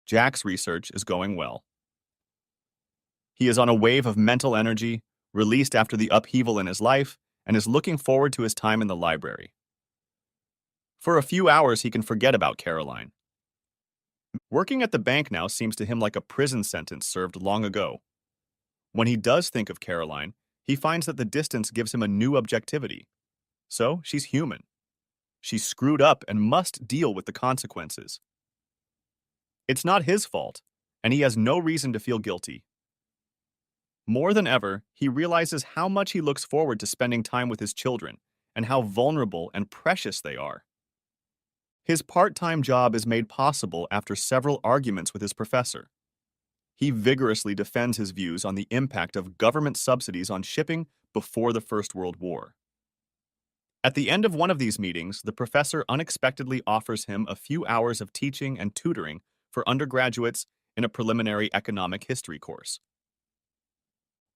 Jack's research is going well. He is on a wave of mental energy, released after the upheaval in his life, and is looking forward to his time in the library. For a few hours, he can forget about Caroline. Working at the bank now seems to him like a prison sentence served long ago. When he does think of Caroline, he finds that the distance gives him a new objectivity. So, she's human. She's screwed up and must deal with the consequences. It's not his fault, and he has no reason to feel guilty. More than ever, he realizes how much he looks forward to spending time with his children and how vulnerable and precious they are. His part-time job is made possible after several arguments with his professor. He vigorously defends his views on the impact of government subsidies on shipping before the First World War. At the end of one of these meetings, the professor unexpectedly offers him a few hours of teaching and tutoring for undergraduates in a preliminary economic history course.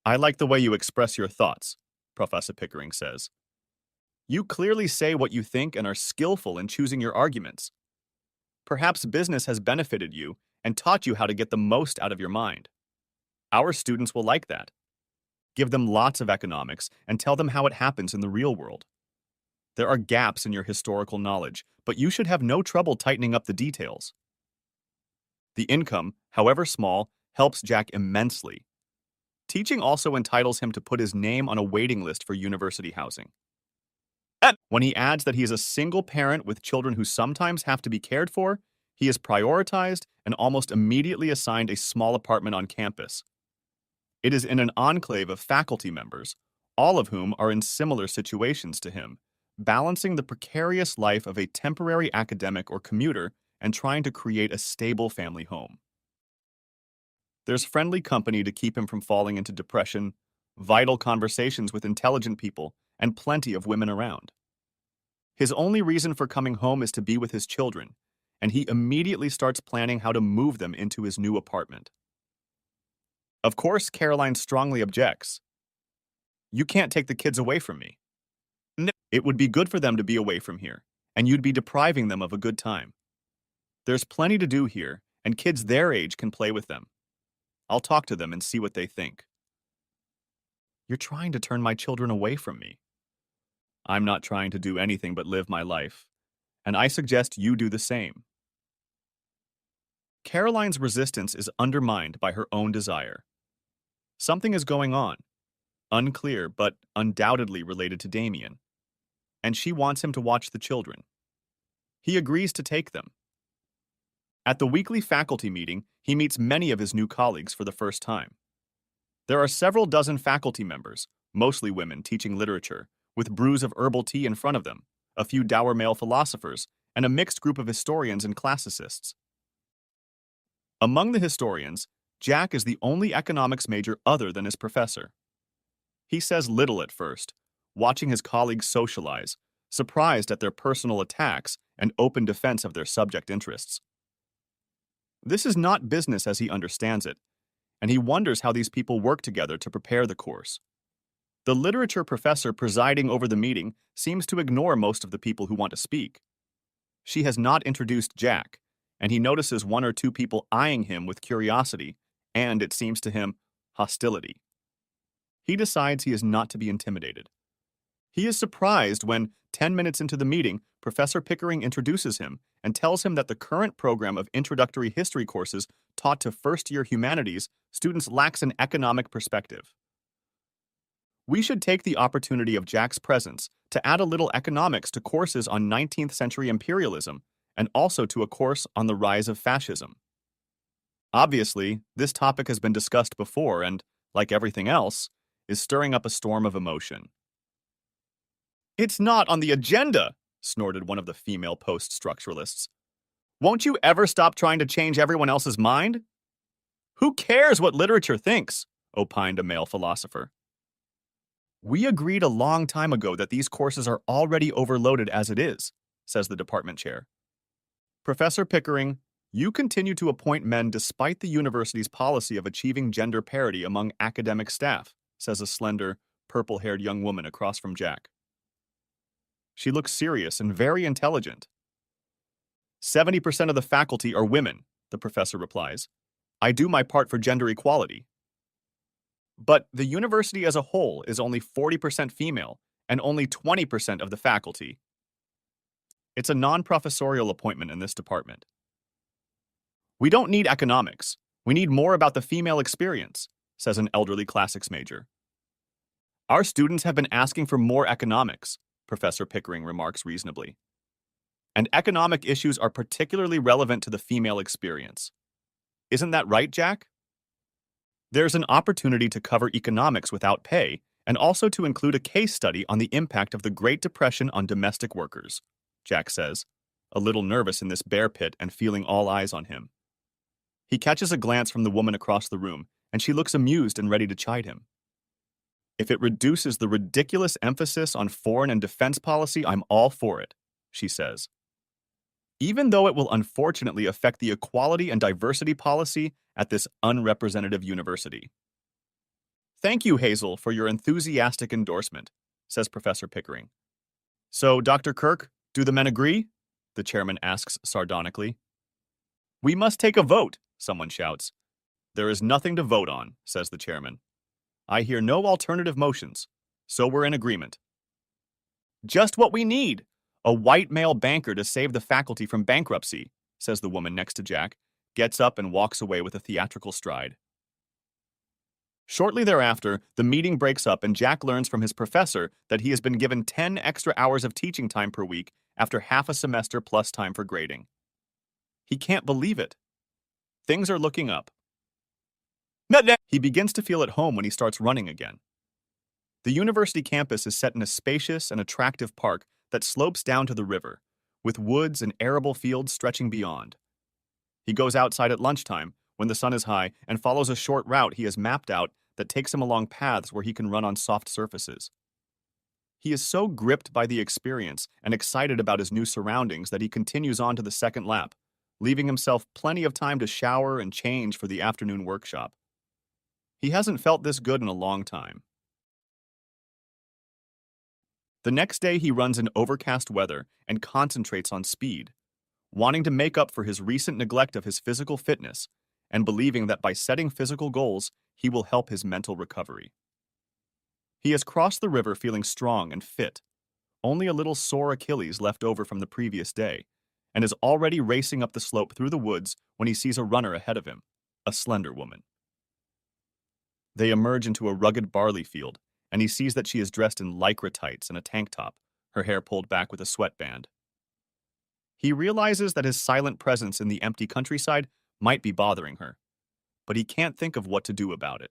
"I like the way you express your thoughts," Professor Pickering says. "You clearly say what you think and are skillful in choosing your arguments. Perhaps business has benefited you and taught you how to get the most out of your mind. Our students will like that. Give them lots of economics and tell them how it happens in the real world. There are gaps in your historical knowledge, but you should have no trouble tightening up the details." The income, however small, helps Jack immensely. Teaching also entitles him to put his name on a waiting list for university housing. When he adds that he is a single parent with children who sometimes have to be cared for, he is prioritized and almost immediately assigned a small apartment on campus. It is in an enclave of faculty members, all of whom are in similar situations to him, balancing the precarious life of a temporary academic or commuter and trying to create a stable family home. There's friendly company to keep him from falling into depression, vital conversations with intelligent people, and plenty of women around. His only reason for coming home is to be with his children, and he immediately starts planning how to move them into his new apartment. Of course, Caroline strongly objects. "You can't take the kids away from me. No, it would be good for them to be away from here, and you'd be depriving them of a good time. There's plenty to do here, and kids their age can play with them. I'll talk to them and see what they think." "You're trying to turn my children away from me." "I'm not trying to do anything but live my life, and I suggest you do the same." Caroline's resistance is undermined by her own desire. Something is going on, unclear but undoubtedly related to Damien, and she wants him to watch the children. He agrees to take them. At the weekly faculty meeting, he meets many of his new colleagues for the first time. There are several dozen faculty members, mostly women teaching literature, with brews of herbal tea in front of them, a few dour male philosophers, and a mixed group of historians and classicists. Among the historians, Jack is the only economics major other than his professor. He says little at first, watching his colleagues socialize, surprised at their personal attacks and open defense of their subject interests. This is not business as he understands it, and he wonders how these people work together to prepare the course. The literature professor presiding over the meeting seems to ignore most of the people who want to speak. She has not introduced Jack, and he notices one or two people eyeing him with curiosity and, it seems to him, hostility. He decides he is not to be intimidated. He is surprised when, 10 minutes into the meeting, Professor Pickering introduces him and tells him that the current program of introductory history courses taught to first-year humanities students lacks an economic perspective. "We should take the opportunity of Jack's presence to add a little economics to courses on 19th century imperialism and also to a course on the rise of fascism." Obviously, this topic has been discussed before and, like everything else, is stirring up a storm of emotion. "It's not on the agenda," snorted one of the female post-structuralists. "Won't you ever stop trying to change everyone else's mind?" "Who cares what literature thinks?" opined a male philosopher. "We agreed a long time ago that these courses are already overloaded as it is," says the department chair. "Professor Pickering, you continue to appoint men despite the university's policy of achieving gender parity among academic staff," says a slender, purple-haired young woman across from Jack. She looks serious and very intelligent. 70% of the faculty are women, the professor replies. I do my part for gender equality. But the university as a whole is only 40% female and only 20% of the faculty. It's a non-professorial appointment in this department. We don't need economics. We need more about the female experience, says an elderly classics major. Our students have been asking for more economics, Professor Pickering remarks reasonably. And economic issues are particularly relevant to the female experience. Isn't that right, Jack? There's an opportunity to cover economics without pay and also to include a case study on the impact of the Great Depression on domestic workers, Jack says, a little nervous in this bear pit and feeling all eyes on him. He catches a glance from the woman across the room, and she looks amused and ready to chide him. If it reduces the ridiculous emphasis on foreign and defense policy, I'm all for it, she says. Even though it will unfortunately affect the equality and diversity policy at this unrepresentative university. Thank you, Hazel, for your enthusiastic endorsement, says Professor Pickering. So, Dr. Kirk, do the men agree? The chairman asks sardonically. We must take a vote, someone shouts. There is nothing to vote on, says the chairman. I hear no alternative motions, so we're in agreement. Just what we need, a white male banker to save the faculty from bankruptcy, says the woman next to Jack, gets up and walks away with a theatrical stride. Shortly thereafter, the meeting breaks up and Jack learns from his professor that he has been given 10 extra hours of teaching time per week after half a semester plus time for grading. He can't believe it. Things are looking up. He begins to feel at home when he starts running again. The university campus is set in a spacious and attractive park that slopes down to the river, with woods and arable fields stretching beyond. He goes outside at lunchtime, when the sun is high, and follows a short route he has mapped out that takes him along paths where he can run on soft surfaces. He is so gripped by the experience and excited about his new surroundings that he continues on to the second lap, leaving himself plenty of time to shower and change for the afternoon workshop. He hasn't felt this good in a long time. The next day he runs in overcast weather and concentrates on speed, wanting to make up for his recent neglect of his physical fitness and believing that by setting physical goals, he will help his mental recovery. He has crossed the river feeling strong and fit, only a little sore Achilles left over from the previous day, and is already racing up the slope through the woods when he sees a runner ahead of him, a slender woman. They emerge into a rugged barley field, and he sees that she is dressed in lycra tights and a tank top, her hair pulled back with a sweatband. He realizes that his silent presence in the empty countryside might be bothering her, but he can't think of what to do about it.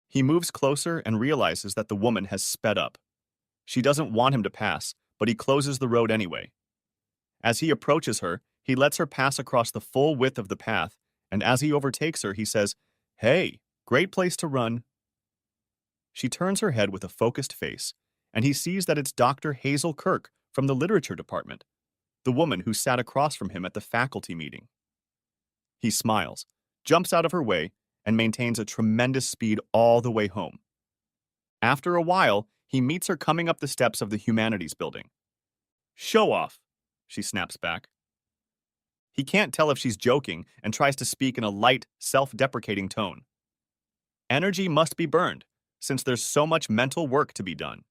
He moves closer and realizes that the woman has sped up. She doesn't want him to pass, but he closes the road anyway. As he approaches her, he lets her pass across the full width of the path, and as he overtakes her, he says, "Hey, great place to run." She turns her head with a focused face, and he sees that it's Dr. Hazel Kirk from the literature department, the woman who sat across from him at the faculty meeting. He smiles, jumps out of her way, and maintains a tremendous speed all the way home. After a while, he meets her coming up the steps of the humanities building. "Show off," she snaps back. He can't tell if she's joking and tries to speak in a light, self-deprecating tone. Energy must be burned, since there's so much mental work to be done.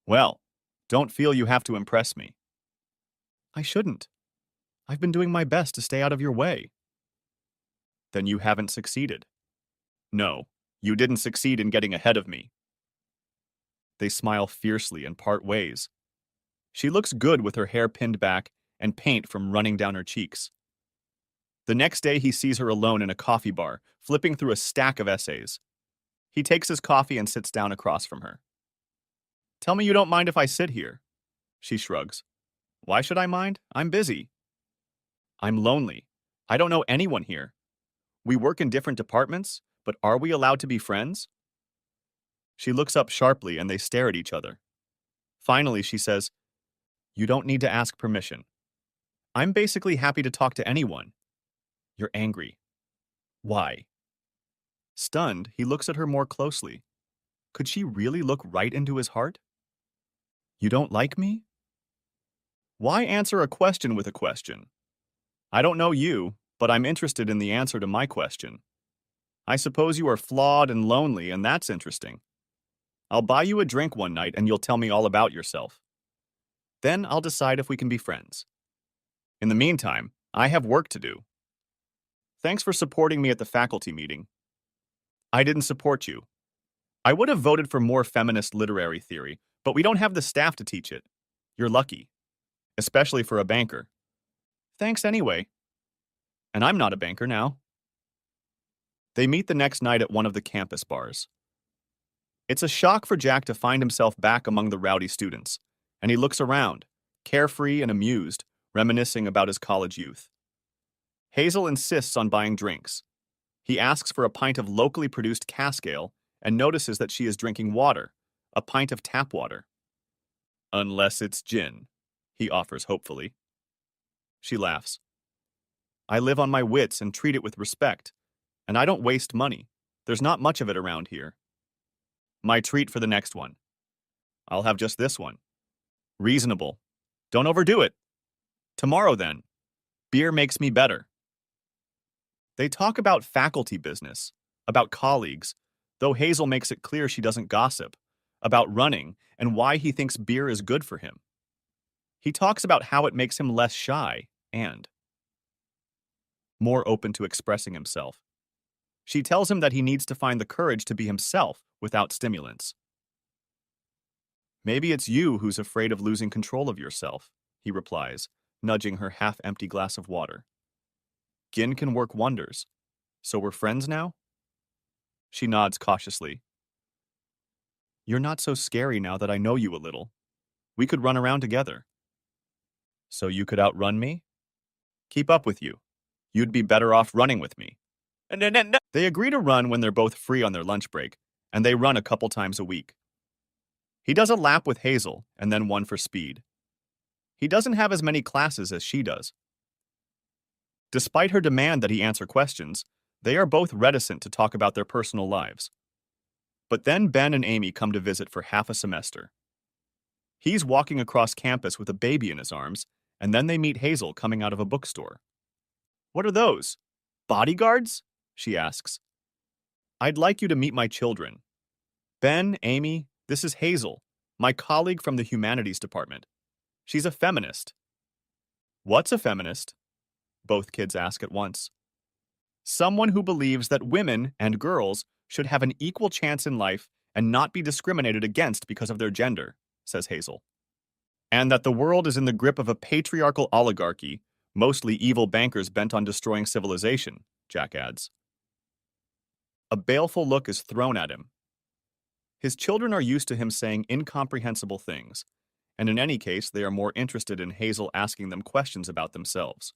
Well, don't feel you have to impress me. I shouldn't. I've been doing my best to stay out of your way. Then you haven't succeeded. No, you didn't succeed in getting ahead of me. They smile fiercely and part ways. She looks good with her hair pinned back and paint from running down her cheeks. The next day he sees her alone in a coffee bar, flipping through a stack of essays. He takes his coffee and sits down across from her. "Tell me you don't mind if I sit here." She shrugs. "Why should I mind? I'm busy." "I'm lonely. I don't know anyone here. We work in different departments, but are we allowed to be friends?" She looks up sharply and they stare at each other. Finally, she says, "You don't need to ask permission. I'm basically happy to talk to anyone." "You're angry. Why?" Stunned, he looks at her more closely. Could she really look right into his heart? "You don't like me?" Why answer a question with a question? I don't know you, but I'm interested in the answer to my question. I suppose you are flawed and lonely, and that's interesting. I'll buy you a drink one night and you'll tell me all about yourself. Then I'll decide if we can be friends. In the meantime, I have work to do. Thanks for supporting me at the faculty meeting. I didn't support you. I would have voted for more feminist literary theory, but we don't have the staff to teach it. You're lucky, especially for a banker. Thanks anyway. And I'm not a banker now. They meet the next night at one of the campus bars. It's a shock for Jack to find himself back among the rowdy students, and he looks around, carefree and amused, reminiscing about his college youth. Hazel insists on buying drinks. He asks for a pint of locally produced cask ale and notices that she is drinking water, a pint of tap water. Unless it's gin, he offers hopefully. She laughs. I live on my wits and treat it with respect, and I don't waste money. There's not much of it around here. My treat for the next one. I'll have just this one. Reasonable. Don't overdo it. Tomorrow then. Beer makes me better. They talk about faculty business, about colleagues, though Hazel makes it clear she doesn't gossip, about running and why he thinks beer is good for him. He talks about how it makes him less shy and more open to expressing himself. She tells him that he needs to find the courage to be himself without stimulants. Maybe it's you who's afraid of losing control of yourself, he replies, nudging her half-empty glass of water. Gin can work wonders. So we're friends now? She nods cautiously. You're not so scary now that I know you a little. We could run around together. So you could outrun me? Keep up with you. You'd be better off running with me. They agree to run when they're both free on their lunch break, and they run a couple times a week. He does a lap with Hazel, and then one for speed. He doesn't have as many classes as she does. Despite her demand that he answer questions, they are both reticent to talk about their personal lives. But then Ben and Amy come to visit for half a semester. He's walking across campus with a baby in his arms, and then they meet Hazel coming out of a bookstore. What are those? Bodyguards? She asks. I'd like you to meet my children. Ben, Amy, this is Hazel, my colleague from the humanities department. She's a feminist. What's a feminist? Both kids ask at once. Someone who believes that women and girls should have an equal chance in life and not be discriminated against because of their gender, says Hazel. And that the world is in the grip of a patriarchal oligarchy, mostly evil bankers bent on destroying civilization, Jack adds. A baleful look is thrown at him. His children are used to him saying incomprehensible things, and in any case, they are more interested in Hazel asking them questions about themselves.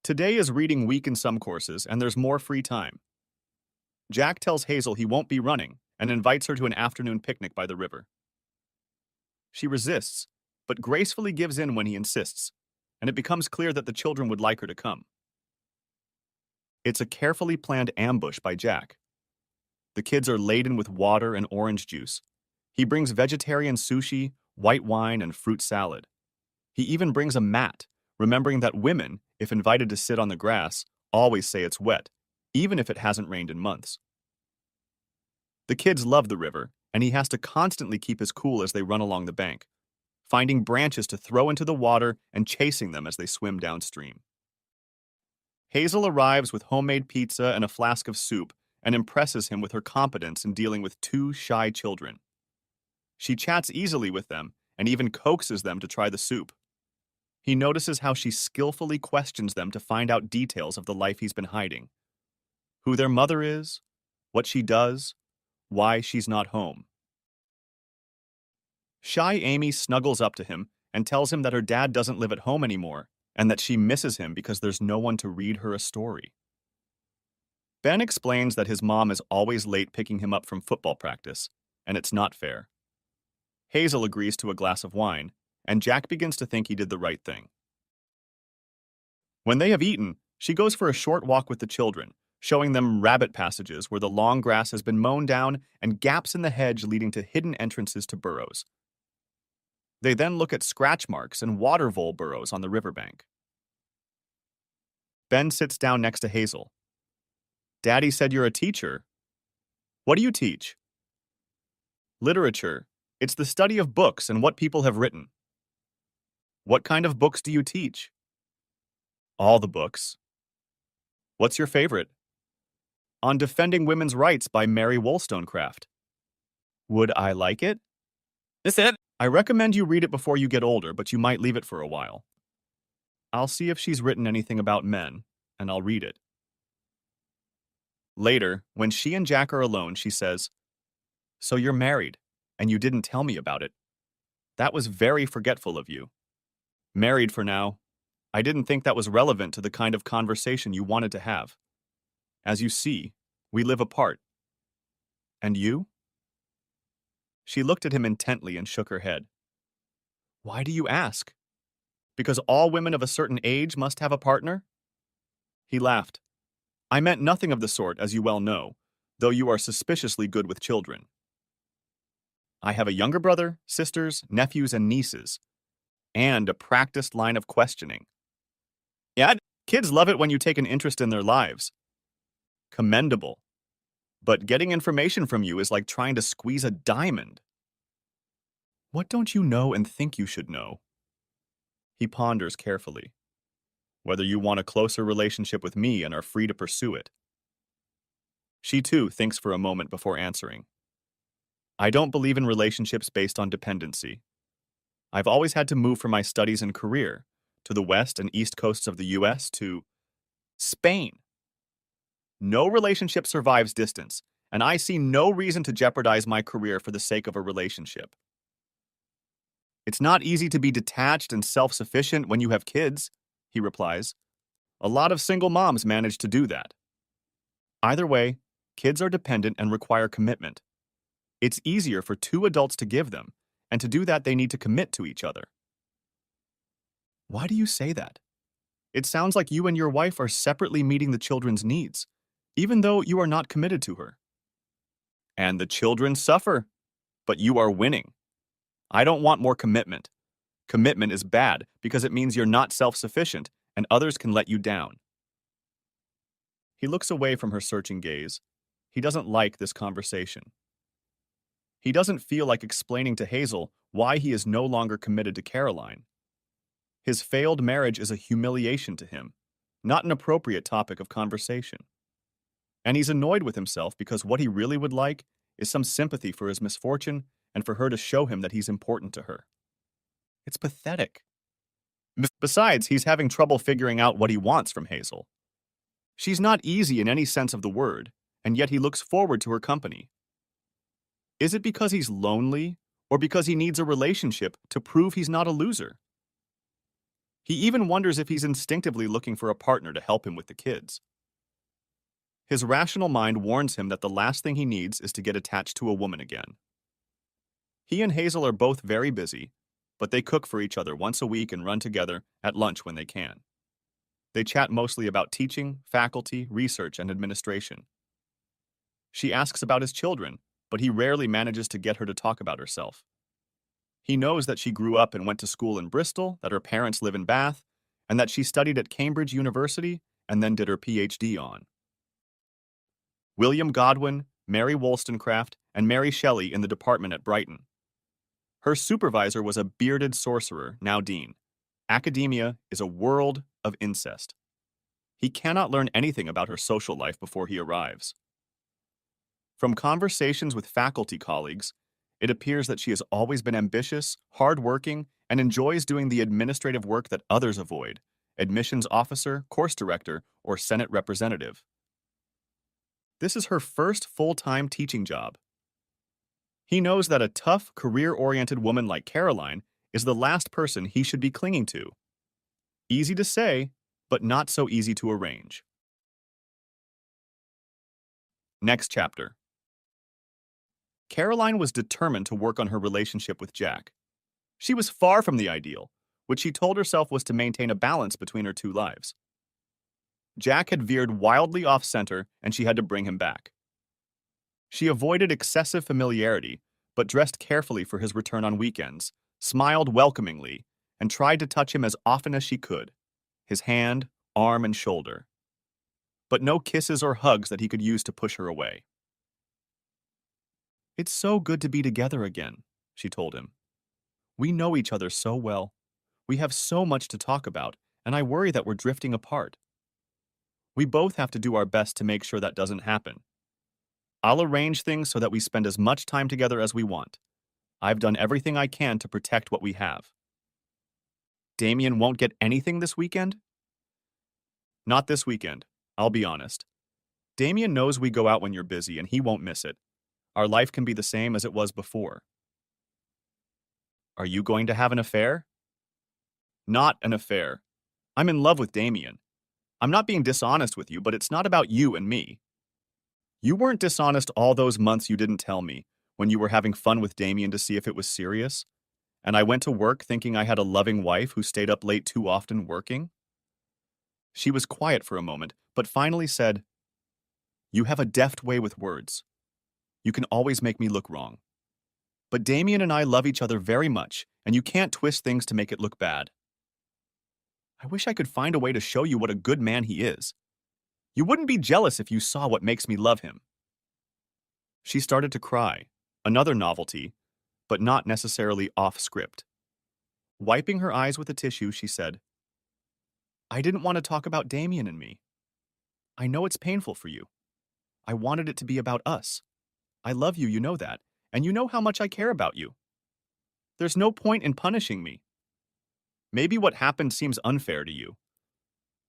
Today is reading week in some courses, and there's more free time. Jack tells Hazel he won't be running and invites her to an afternoon picnic by the river. She resists, but gracefully gives in when he insists, and it becomes clear that the children would like her to come. It's a carefully planned ambush by Jack. The kids are laden with water and orange juice. He brings vegetarian sushi, white wine, and fruit salad. He even brings a mat, remembering that women, if invited to sit on the grass, always say it's wet, even if it hasn't rained in months. The kids love the river, and he has to constantly keep his cool as they run along the bank, finding branches to throw into the water and chasing them as they swim downstream. Hazel arrives with homemade pizza and a flask of soup and impresses him with her competence in dealing with two shy children. She chats easily with them and even coaxes them to try the soup. He notices how she skillfully questions them to find out details of the life he's been hiding. Who their mother is, what she does, why she's not home. Shy Amy snuggles up to him and tells him that her dad doesn't live at home anymore and that she misses him because there's no one to read her a story. Ben explains that his mom is always late picking him up from football practice, and it's not fair. Hazel agrees to a glass of wine, and Jack begins to think he did the right thing. When they have eaten, she goes for a short walk with the children, showing them rabbit passages where the long grass has been mown down and gaps in the hedge leading to hidden entrances to burrows. They then look at scratch marks and water vole burrows on the riverbank. Ben sits down next to Hazel. Daddy said you're a teacher. What do you teach? Literature. It's the study of books and what people have written. What kind of books do you teach? All the books. What's your favorite? On Defending Women's Rights by Mary Wollstonecraft. Would I like it? That's it. I recommend you read it before you get older, but you might leave it for a while. I'll see if she's written anything about men, and I'll read it. Later, when she and Jack are alone, she says, So you're married, and you didn't tell me about it. That was very forgetful of you. Married for now. I didn't think that was relevant to the kind of conversation you wanted to have. As you see, we live apart. And you? She looked at him intently and shook her head. Why do you ask? Because all women of a certain age must have a partner? He laughed. I meant nothing of the sort, as you well know, though you are suspiciously good with children. I have a younger brother, sisters, nephews, and nieces, and a practiced line of questioning. Yeah, kids love it when you take an interest in their lives. Commendable. But getting information from you is like trying to squeeze a diamond. What don't you know and think you should know? He ponders carefully. Whether you want a closer relationship with me and are free to pursue it. She too thinks for a moment before answering. I don't believe in relationships based on dependency. I've always had to move for my studies and career, to the west and east coasts of the US, to Spain. No relationship survives distance, and I see no reason to jeopardize my career for the sake of a relationship. It's not easy to be detached and self-sufficient when you have kids, he replies. A lot of single moms manage to do that. Either way, kids are dependent and require commitment. It's easier for two adults to give them, and to do that they need to commit to each other. Why do you say that? It sounds like you and your wife are separately meeting the children's needs, even though you are not committed to her. And the children suffer, but you are winning. I don't want more commitment. Commitment is bad because it means you're not self-sufficient and others can let you down. He looks away from her searching gaze. He doesn't like this conversation. He doesn't feel like explaining to Hazel why he is no longer committed to Caroline. His failed marriage is a humiliation to him, not an appropriate topic of conversation. And he's annoyed with himself because what he really would like is some sympathy for his misfortune and for her to show him that he's important to her. It's pathetic. Besides, he's having trouble figuring out what he wants from Hazel. She's not easy in any sense of the word, and yet he looks forward to her company. Is it because he's lonely, or because he needs a relationship to prove he's not a loser? He even wonders if he's instinctively looking for a partner to help him with the kids. His rational mind warns him that the last thing he needs is to get attached to a woman again. He and Hazel are both very busy, but they cook for each other once a week and run together at lunch when they can. They chat mostly about teaching, faculty, research, and administration. She asks about his children, but he rarely manages to get her to talk about herself. He knows that she grew up and went to school in Bristol, that her parents live in Bath, and that she studied at Cambridge University and then did her PhD on William Godwin, Mary Wollstonecraft, and Mary Shelley in the department at Brighton. Her supervisor was a bearded sorcerer, now dean. Academia is a world of incest. He cannot learn anything about her social life before he arrives. From conversations with faculty colleagues, it appears that she has always been ambitious, hardworking, and enjoys doing the administrative work that others avoid: admissions officer, course director, or Senate representative. This is her first full-time teaching job. He knows that a tough, career-oriented woman like Caroline is the last person he should be clinging to. Easy to say, but not so easy to arrange. Next chapter. Caroline was determined to work on her relationship with Jack. She was far from the ideal, which she told herself was to maintain a balance between her two lives. Jack had veered wildly off-center, and she had to bring him back. She avoided excessive familiarity, but dressed carefully for his return on weekends, smiled welcomingly, and tried to touch him as often as she could, his hand, arm, and shoulder. But no kisses or hugs that he could use to push her away. "It's so good to be together again," she told him. "We know each other so well. We have so much to talk about, and I worry that we're drifting apart. We both have to do our best to make sure that doesn't happen. I'll arrange things so that we spend as much time together as we want. I've done everything I can to protect what we have." "Damien won't get anything this weekend?" "Not this weekend. I'll be honest. Damien knows we go out when you're busy, and he won't miss it. Our life can be the same as it was before." "Are you going to have an affair?" "Not an affair. I'm in love with Damien. I'm not being dishonest with you, but it's not about you and me. You weren't dishonest all those months you didn't tell me, when you were having fun with Damien to see if it was serious, and I went to work thinking I had a loving wife who stayed up late too often working?" She was quiet for a moment, but finally said, "You have a deft way with words. You can always make me look wrong. But Damien and I love each other very much, and you can't twist things to make it look bad. I wish I could find a way to show you what a good man he is. You wouldn't be jealous if you saw what makes me love him." She started to cry, another novelty, but not necessarily off script. Wiping her eyes with a tissue, she said, "I didn't want to talk about Damien and me. I know it's painful for you. I wanted it to be about us. I love you, you know that, and you know how much I care about you. There's no point in punishing me. Maybe what happened seems unfair to you.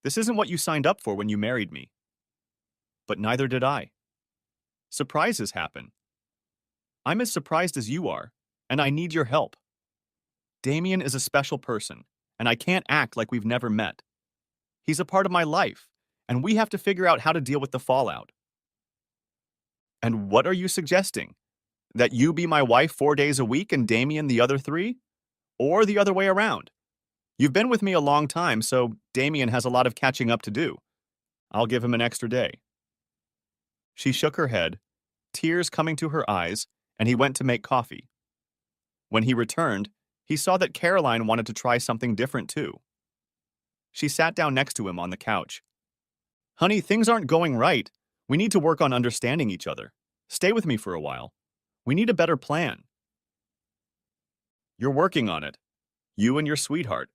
This isn't what you signed up for when you married me. But neither did I. Surprises happen. I'm as surprised as you are, and I need your help. Damien is a special person, and I can't act like we've never met. He's a part of my life, and we have to figure out how to deal with the fallout." "And what are you suggesting? That you be my wife 4 days a week and Damien the other 3? Or the other way around? You've been with me a long time, so Damien has a lot of catching up to do. I'll give him an extra day." She shook her head, tears coming to her eyes, and he went to make coffee. When he returned, he saw that Caroline wanted to try something different too. She sat down next to him on the couch. "Honey, things aren't going right. We need to work on understanding each other. Stay with me for a while. We need a better plan." "You're working on it. You and your sweetheart.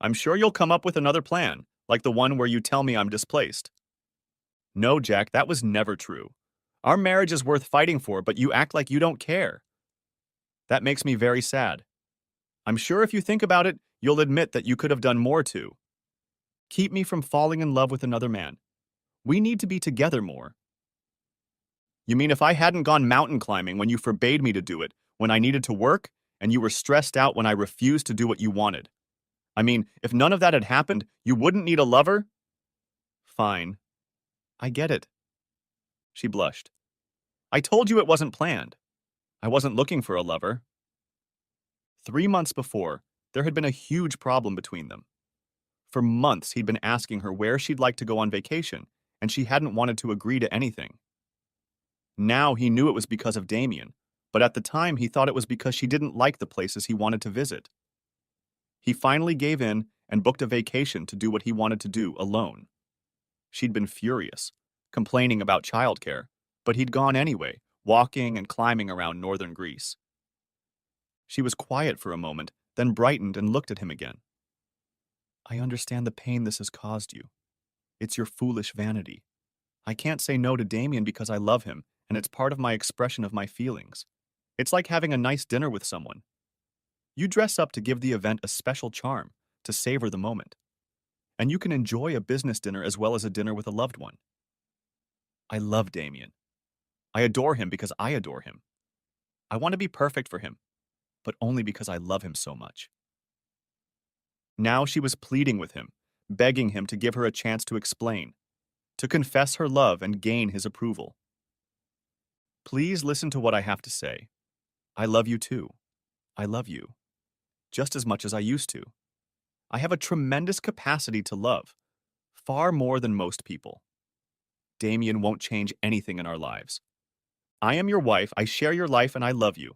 I'm sure you'll come up with another plan, like the one where you tell me I'm displaced." "No, Jack, that was never true. Our marriage is worth fighting for, but you act like you don't care. That makes me very sad. I'm sure if you think about it, you'll admit that you could have done more to keep me from falling in love with another man. We need to be together more." "You mean if I hadn't gone mountain climbing when you forbade me to do it, when I needed to work, and you were stressed out when I refused to do what you wanted? I mean, if none of that had happened, you wouldn't need a lover?" "Fine. I get it." She blushed. "I told you it wasn't planned. I wasn't looking for a lover." 3 months before, there had been a huge problem between them. For months, he'd been asking her where she'd like to go on vacation, and she hadn't wanted to agree to anything. Now he knew it was because of Damien, but at the time he thought it was because she didn't like the places he wanted to visit. He finally gave in and booked a vacation to do what he wanted to do alone. She'd been furious, complaining about childcare, but he'd gone anyway, walking and climbing around northern Greece. She was quiet for a moment, then brightened and looked at him again. "I understand the pain this has caused you. It's your foolish vanity. I can't say no to Damien because I love him, and it's part of my expression of my feelings. It's like having a nice dinner with someone. You dress up to give the event a special charm, to savor the moment. And you can enjoy a business dinner as well as a dinner with a loved one. I love Damien. I adore him because I adore him. I want to be perfect for him, but only because I love him so much." Now she was pleading with him, begging him to give her a chance to explain, to confess her love and gain his approval. "Please listen to what I have to say. I love you too. I love you. Just as much as I used to. I have a tremendous capacity to love, far more than most people. Damien won't change anything in our lives. I am your wife, I share your life, and I love you.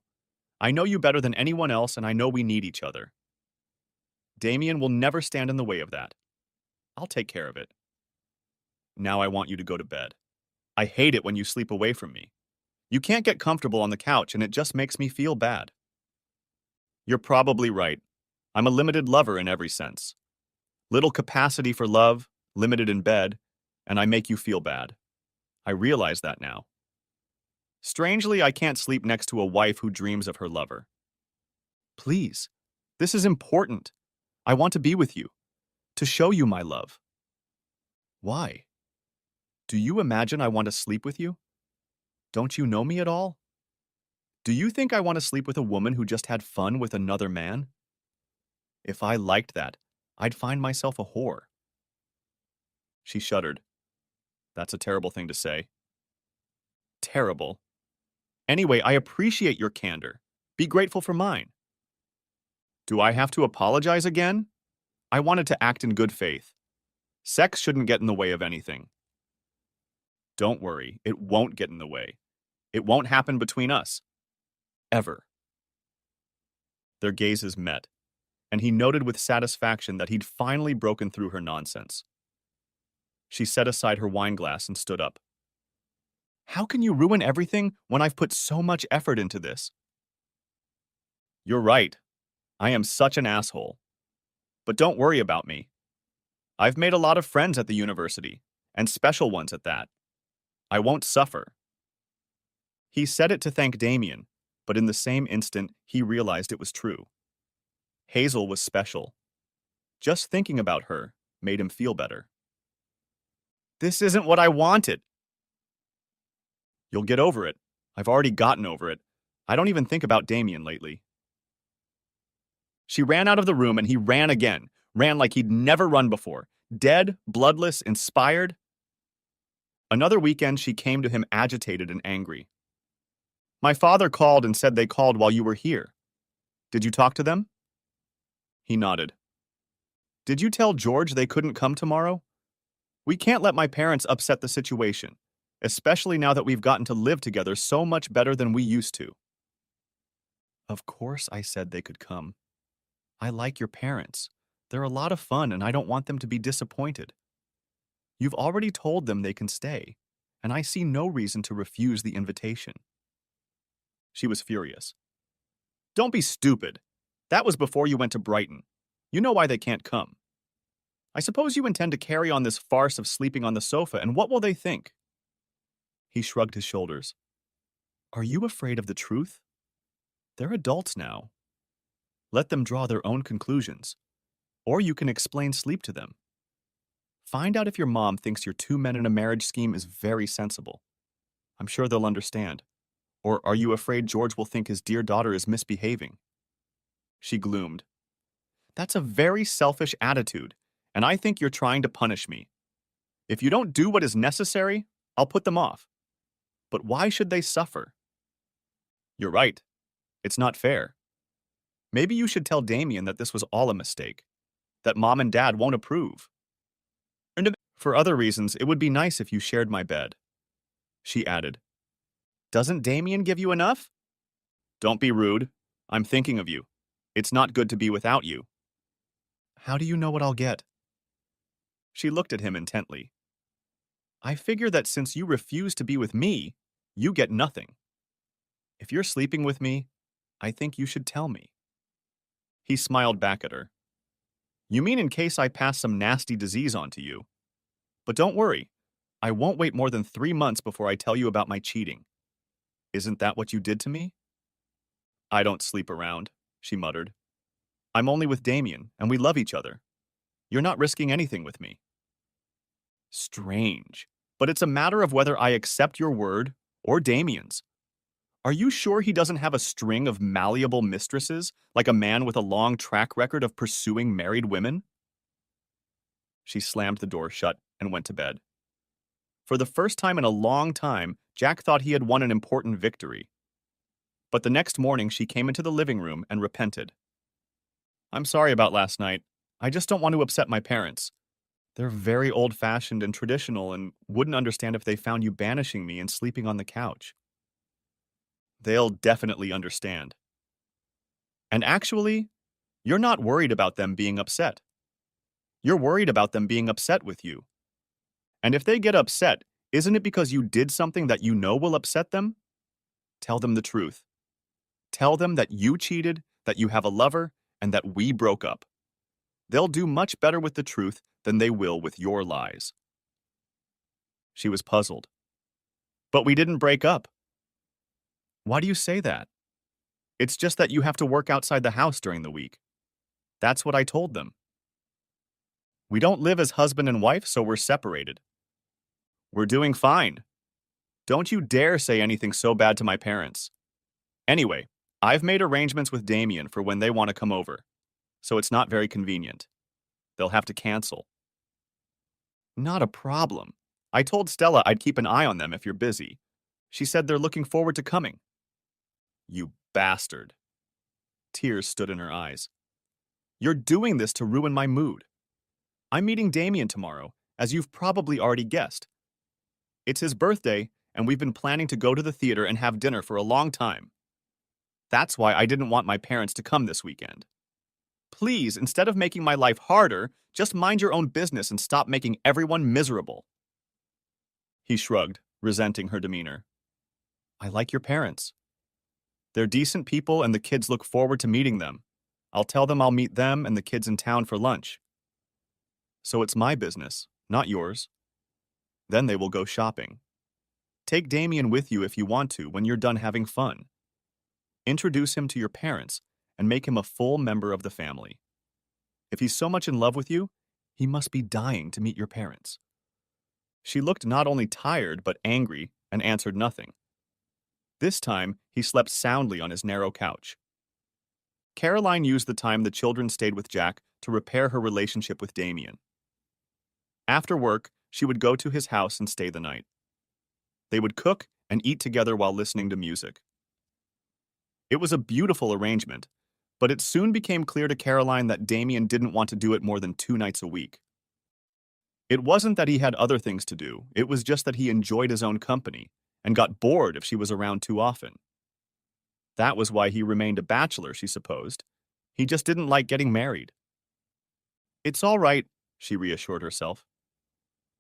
I know you better than anyone else, and I know we need each other. Damien will never stand in the way of that. I'll take care of it. Now I want you to go to bed. I hate it when you sleep away from me. You can't get comfortable on the couch, and it just makes me feel bad. You're probably right. I'm a limited lover in every sense. Little capacity for love, limited in bed, and I make you feel bad. I realize that now. Strangely, I can't sleep next to a wife who dreams of her lover. Please, this is important. I want to be with you, to show you my love. Why? Do you imagine I want to sleep with you? Don't you know me at all? Do you think I want to sleep with a woman who just had fun with another man? If I liked that, I'd find myself a whore. She shuddered. That's a terrible thing to say. Terrible. Anyway, I appreciate your candor. Be grateful for mine. Do I have to apologize again? I wanted to act in good faith. Sex shouldn't get in the way of anything. Don't worry, it won't get in the way. It won't happen between us. Ever. Their gazes met, and he noted with satisfaction that he'd finally broken through her nonsense. She set aside her wineglass and stood up. How can you ruin everything when I've put so much effort into this? You're right. I am such an asshole. But don't worry about me. I've made a lot of friends at the university, and special ones at that. I won't suffer. He said it to thank Damien, but in the same instant, he realized it was true. Hazel was special. Just thinking about her made him feel better. This isn't what I wanted. You'll get over it. I've already gotten over it. I don't even think about Damien lately. She ran out of the room and he ran again, ran like he'd never run before, dead, bloodless, inspired. Another weekend, she came to him agitated and angry. My father called and said they called while you were here. Did you talk to them? He nodded. Did you tell George they couldn't come tomorrow? We can't let my parents upset the situation, especially now that we've gotten to live together so much better than we used to. Of course I said they could come. I like your parents. They're a lot of fun and I don't want them to be disappointed. You've already told them they can stay, and I see no reason to refuse the invitation. She was furious. Don't be stupid. That was before you went to Brighton. You know why they can't come. I suppose you intend to carry on this farce of sleeping on the sofa, and what will they think? He shrugged his shoulders. Are you afraid of the truth? They're adults now. Let them draw their own conclusions, or you can explain sleep to them. Find out if your mom thinks your two men in a marriage scheme is very sensible. I'm sure they'll understand. Or are you afraid George will think his dear daughter is misbehaving? She gloomed. That's a very selfish attitude, and I think you're trying to punish me. If you don't do what is necessary, I'll put them off. But why should they suffer? You're right. It's not fair. Maybe you should tell Damien that this was all a mistake, that Mom and Dad won't approve. And for other reasons, it would be nice if you shared my bed. She added. Doesn't Damien give you enough? Don't be rude. I'm thinking of you. It's not good to be without you. How do you know what I'll get? She looked at him intently. I figure that since you refuse to be with me, you get nothing. If you're sleeping with me, I think you should tell me. He smiled back at her. You mean in case I pass some nasty disease on to you? But don't worry. I won't wait more than 3 months before I tell you about my cheating. Isn't that what you did to me? I don't sleep around, she muttered. I'm only with Damien, and we love each other. You're not risking anything with me. Strange, but it's a matter of whether I accept your word or Damien's. Are you sure he doesn't have a string of malleable mistresses, like a man with a long track record of pursuing married women? She slammed the door shut and went to bed. For the first time in a long time, Jack thought he had won an important victory. But the next morning, she came into the living room and repented. I'm sorry about last night. I just don't want to upset my parents. They're very old-fashioned and traditional and wouldn't understand if they found you banishing me and sleeping on the couch. They'll definitely understand. And actually, you're not worried about them being upset. You're worried about them being upset with you. And if they get upset, isn't it because you did something that you know will upset them? Tell them the truth. Tell them that you cheated, that you have a lover, and that we broke up. They'll do much better with the truth than they will with your lies. She was puzzled. But we didn't break up. Why do you say that? It's just that you have to work outside the house during the week. That's what I told them. We don't live as husband and wife, so we're separated. We're doing fine. Don't you dare say anything so bad to my parents. Anyway, I've made arrangements with Damien for when they want to come over, so it's not very convenient. They'll have to cancel. Not a problem. I told Stella I'd keep an eye on them if you're busy. She said they're looking forward to coming. You bastard. Tears stood in her eyes. You're doing this to ruin my mood. I'm meeting Damien tomorrow, as you've probably already guessed. It's his birthday, and we've been planning to go to the theater and have dinner for a long time. That's why I didn't want my parents to come this weekend. Please, instead of making my life harder, just mind your own business and stop making everyone miserable. He shrugged, resenting her demeanor. I like your parents. They're decent people and the kids look forward to meeting them. I'll tell them I'll meet them and the kids in town for lunch. So it's my business, not yours. Then they will go shopping. Take Damien with you if you want to when you're done having fun. Introduce him to your parents and make him a full member of the family. If he's so much in love with you, he must be dying to meet your parents. She looked not only tired but angry and answered nothing. This time, he slept soundly on his narrow couch. Caroline used the time the children stayed with Jack to repair her relationship with Damien. After work, she would go to his house and stay the night. They would cook and eat together while listening to music. It was a beautiful arrangement, but it soon became clear to Caroline that Damien didn't want to do it more than 2 nights a week. It wasn't that he had other things to do, it was just that he enjoyed his own company and got bored if she was around too often. That was why he remained a bachelor, she supposed. He just didn't like getting married. It's all right, she reassured herself.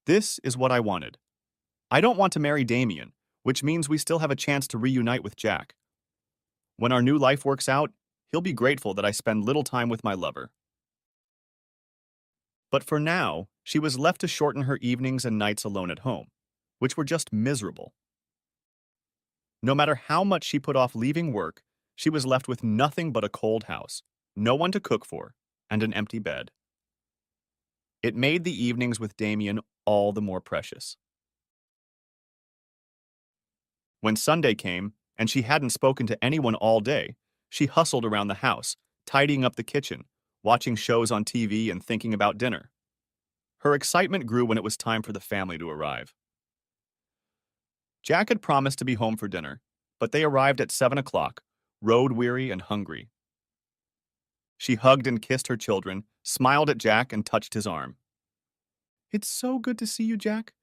This is what I wanted. I don't want to marry Damien, which means we still have a chance to reunite with Jack. When our new life works out, he'll be grateful that I spend little time with my lover. But for now, she was left to shorten her evenings and nights alone at home, which were just miserable. No matter how much she put off leaving work, she was left with nothing but a cold house, no one to cook for, and an empty bed. It made the evenings with Damien all the more precious. When Sunday came, and she hadn't spoken to anyone all day, she hustled around the house, tidying up the kitchen, watching shows on TV and thinking about dinner. Her excitement grew when it was time for the family to arrive. Jack had promised to be home for dinner, but they arrived at 7 o'clock, road-weary and hungry. She hugged and kissed her children, smiled at Jack, and touched his arm. It's so good to see you, Jack.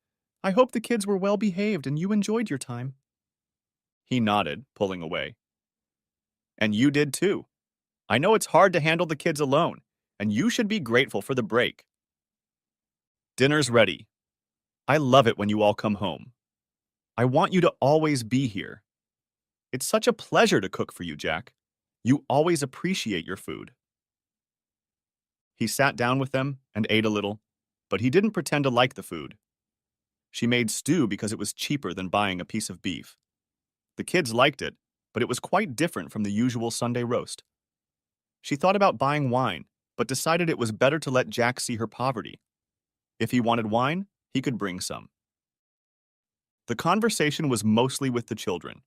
I hope the kids were well behaved and you enjoyed your time. He nodded, pulling away. And you did too. I know it's hard to handle the kids alone, and you should be grateful for the break. Dinner's ready. I love it when you all come home. I want you to always be here. It's such a pleasure to cook for you, Jack. You always appreciate your food. He sat down with them and ate a little, but he didn't pretend to like the food. She made stew because it was cheaper than buying a piece of beef. The kids liked it, but it was quite different from the usual Sunday roast. She thought about buying wine, but decided it was better to let Jack see her poverty. If he wanted wine, he could bring some. The conversation was mostly with the children.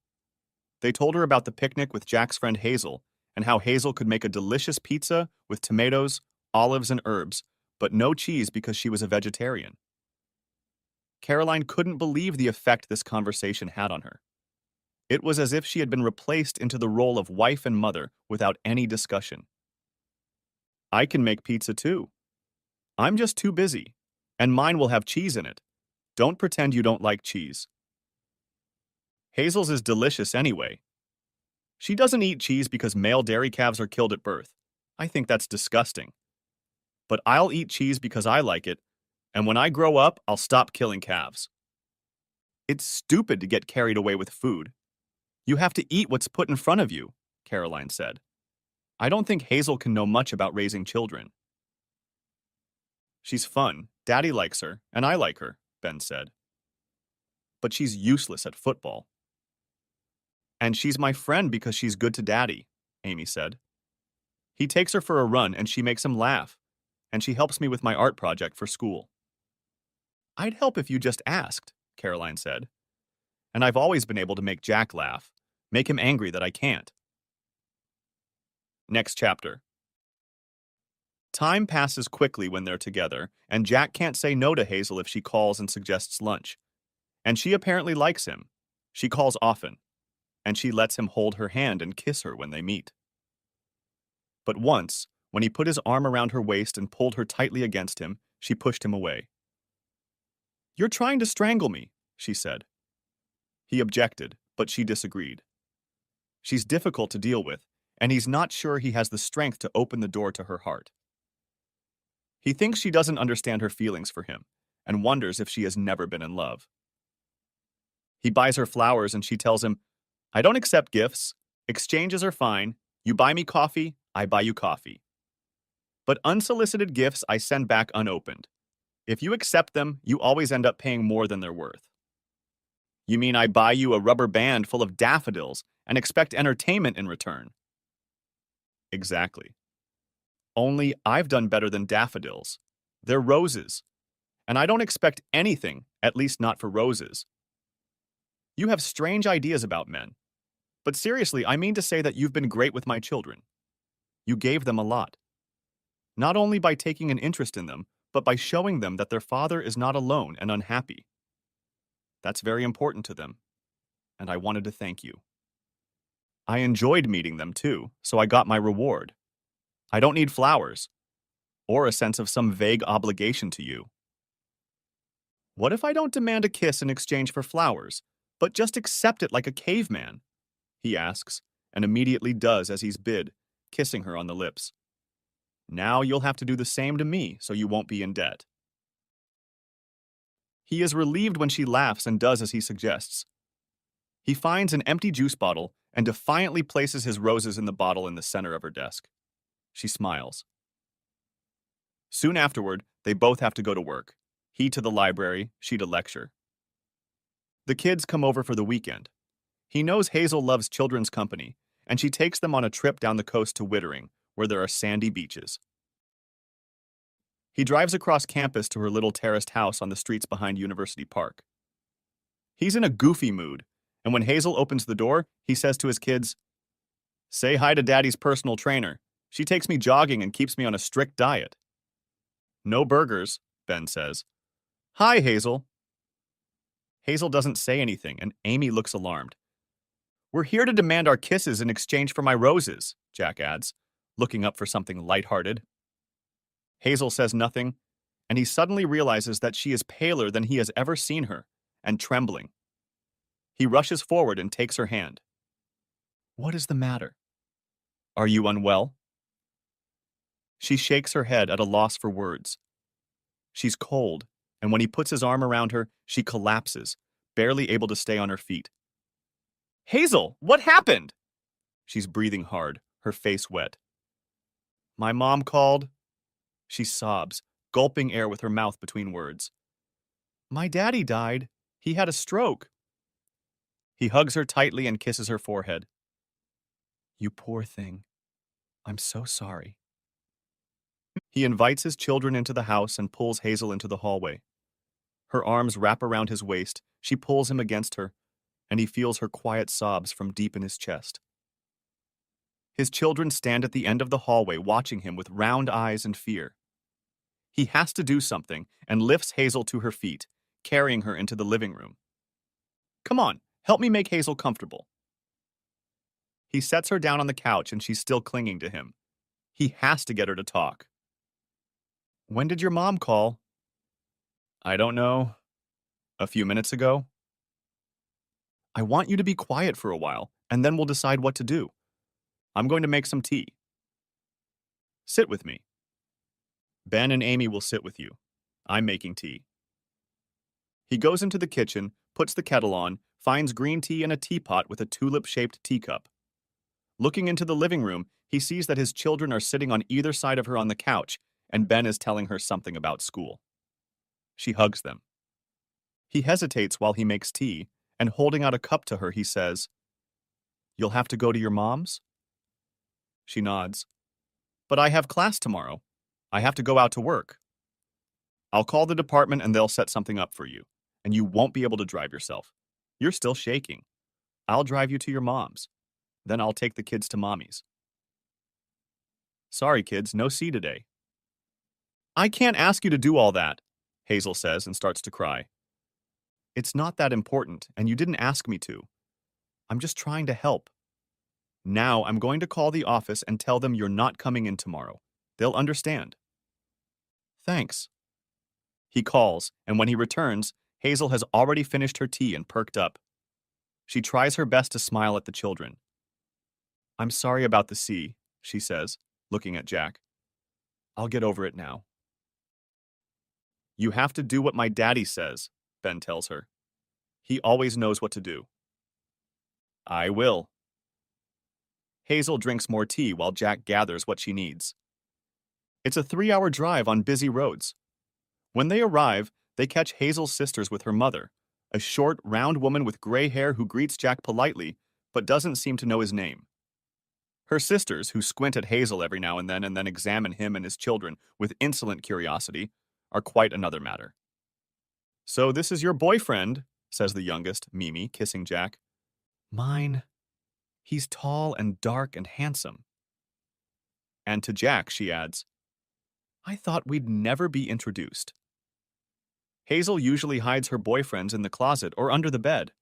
They told her about the picnic with Jack's friend Hazel and how Hazel could make a delicious pizza with tomatoes, olives, and herbs, but no cheese because she was a vegetarian. Caroline couldn't believe the effect this conversation had on her. It was as if she had been replaced into the role of wife and mother without any discussion. I can make pizza too. I'm just too busy, and mine will have cheese in it. Don't pretend you don't like cheese. Hazel's is delicious anyway. She doesn't eat cheese because male dairy calves are killed at birth. I think that's disgusting. But I'll eat cheese because I like it, and when I grow up, I'll stop killing calves. It's stupid to get carried away with food. You have to eat what's put in front of you, Caroline said. I don't think Hazel can know much about raising children. She's fun, Daddy likes her, and I like her, Ben said. But she's useless at football. And she's my friend because she's good to Daddy, Amy said. He takes her for a run and she makes him laugh, and she helps me with my art project for school. I'd help if you just asked, Caroline said. And I've always been able to make Jack laugh, make him angry that I can't. Next chapter. Time passes quickly when they're together, and Jack can't say no to Hazel if she calls and suggests lunch. And she apparently likes him. She calls often, and she lets him hold her hand and kiss her when they meet. But once, when he put his arm around her waist and pulled her tightly against him, she pushed him away. You're trying to strangle me, she said. He objected, but she disagreed. She's difficult to deal with, and he's not sure he has the strength to open the door to her heart. He thinks she doesn't understand her feelings for him, and wonders if she has never been in love. He buys her flowers and she tells him, I don't accept gifts. Exchanges are fine. You buy me coffee, I buy you coffee. But unsolicited gifts I send back unopened. If you accept them, you always end up paying more than they're worth. You mean I buy you a rubber band full of daffodils and expect entertainment in return? Exactly. Only I've done better than daffodils. They're roses. And I don't expect anything, at least not for roses. You have strange ideas about men. But seriously, I mean to say that you've been great with my children. You gave them a lot. Not only by taking an interest in them, but by showing them that their father is not alone and unhappy. That's very important to them, and I wanted to thank you. I enjoyed meeting them too, so I got my reward. I don't need flowers, or a sense of some vague obligation to you. What if I don't demand a kiss in exchange for flowers, but just accept it like a caveman? He asks, and immediately does as he's bid, kissing her on the lips. Now you'll have to do the same to me so you won't be in debt. He is relieved when she laughs and does as he suggests. He finds an empty juice bottle and defiantly places his roses in the bottle in the center of her desk. She smiles. Soon afterward, they both have to go to work. He to the library, she to lecture. The kids come over for the weekend. He knows Hazel loves children's company, and she takes them on a trip down the coast to Wittering, where there are sandy beaches. He drives across campus to her little terraced house on the streets behind University Park. He's in a goofy mood, and when Hazel opens the door, he says to his kids, Say hi to Daddy's personal trainer. She takes me jogging and keeps me on a strict diet. No burgers, Ben says. Hi, Hazel. Hazel doesn't say anything, and Amy looks alarmed. We're here to demand our kisses in exchange for my roses, Jack adds, looking up for something lighthearted. Hazel says nothing, and he suddenly realizes that she is paler than he has ever seen her, and trembling. He rushes forward and takes her hand. What is the matter? Are you unwell? She shakes her head at a loss for words. She's cold, and when he puts his arm around her, she collapses, barely able to stay on her feet. Hazel, what happened? She's breathing hard, her face wet. My mom called. She sobs, gulping air with her mouth between words. My daddy died. He had a stroke. He hugs her tightly and kisses her forehead. You poor thing. I'm so sorry. He invites his children into the house and pulls Hazel into the hallway. Her arms wrap around his waist, she pulls him against her, and he feels her quiet sobs from deep in his chest. His children stand at the end of the hallway watching him with round eyes and fear. He has to do something and lifts Hazel to her feet, carrying her into the living room. Come on, help me make Hazel comfortable. He sets her down on the couch and she's still clinging to him. He has to get her to talk. When did your mom call? I don't know. A few minutes ago. I want you to be quiet for a while. and then we'll decide what to do. I'm going to make some tea. Sit with me. Ben and Amy will sit with you. I'm making tea. He goes into the kitchen, puts the kettle on, finds green tea in a teapot with a tulip-shaped teacup. Looking into the living room, he sees that his children are sitting on either side of her on the couch, and Ben is telling her something about school. She hugs them. He hesitates while he makes tea, and holding out a cup to her, he says, "You'll have to go to your mom's?" She nods. "But I have class tomorrow. I have to go out to work." "I'll call the department and they'll set something up for you, and you won't be able to drive yourself. You're still shaking. I'll drive you to your mom's. Then I'll take the kids to mommy's." "Sorry, kids, no C today." "I can't ask you to do all that," Hazel says and starts to cry. "It's not that important, and you didn't ask me to. I'm just trying to help. Now I'm going to call the office and tell them you're not coming in tomorrow. They'll understand." "Thanks." He calls, and when he returns, Hazel has already finished her tea and perked up. She tries her best to smile at the children. "I'm sorry about the C," she says, looking at Jack. "I'll get over it now." "You have to do what my daddy says," Ben tells her. "He always knows what to do." "I will." Hazel drinks more tea while Jack gathers what she needs. It's a 3-hour drive on busy roads. When they arrive, they catch Hazel's sisters with her mother, a short, round woman with gray hair who greets Jack politely, but doesn't seem to know his name. Her sisters, who squint at Hazel every now and then examine him and his children with insolent curiosity, are quite another matter. "So this is your boyfriend," says the youngest, Mimi, kissing Jack. "Mine. He's tall and dark and handsome." And to Jack, she adds, "I thought we'd never be introduced." Hazel usually hides her boyfriends in the closet or under the bed.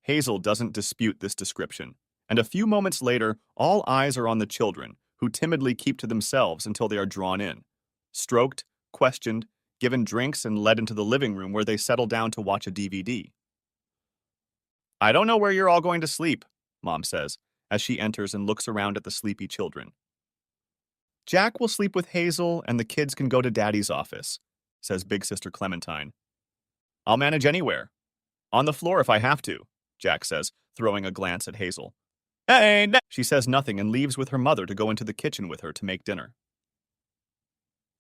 Hazel doesn't dispute this description, and a few moments later, all eyes are on the children, who timidly keep to themselves until they are drawn in, stroked, questioned, given drinks, and led into the living room where they settle down to watch a DVD. "I don't know where you're all going to sleep," Mom says, as she enters and looks around at the sleepy children. "Jack will sleep with Hazel, and the kids can go to Daddy's office," says Big Sister Clementine. "I'll manage anywhere. On the floor if I have to," Jack says, throwing a glance at Hazel. "Hey!" She says nothing and leaves with her mother to go into the kitchen with her to make dinner.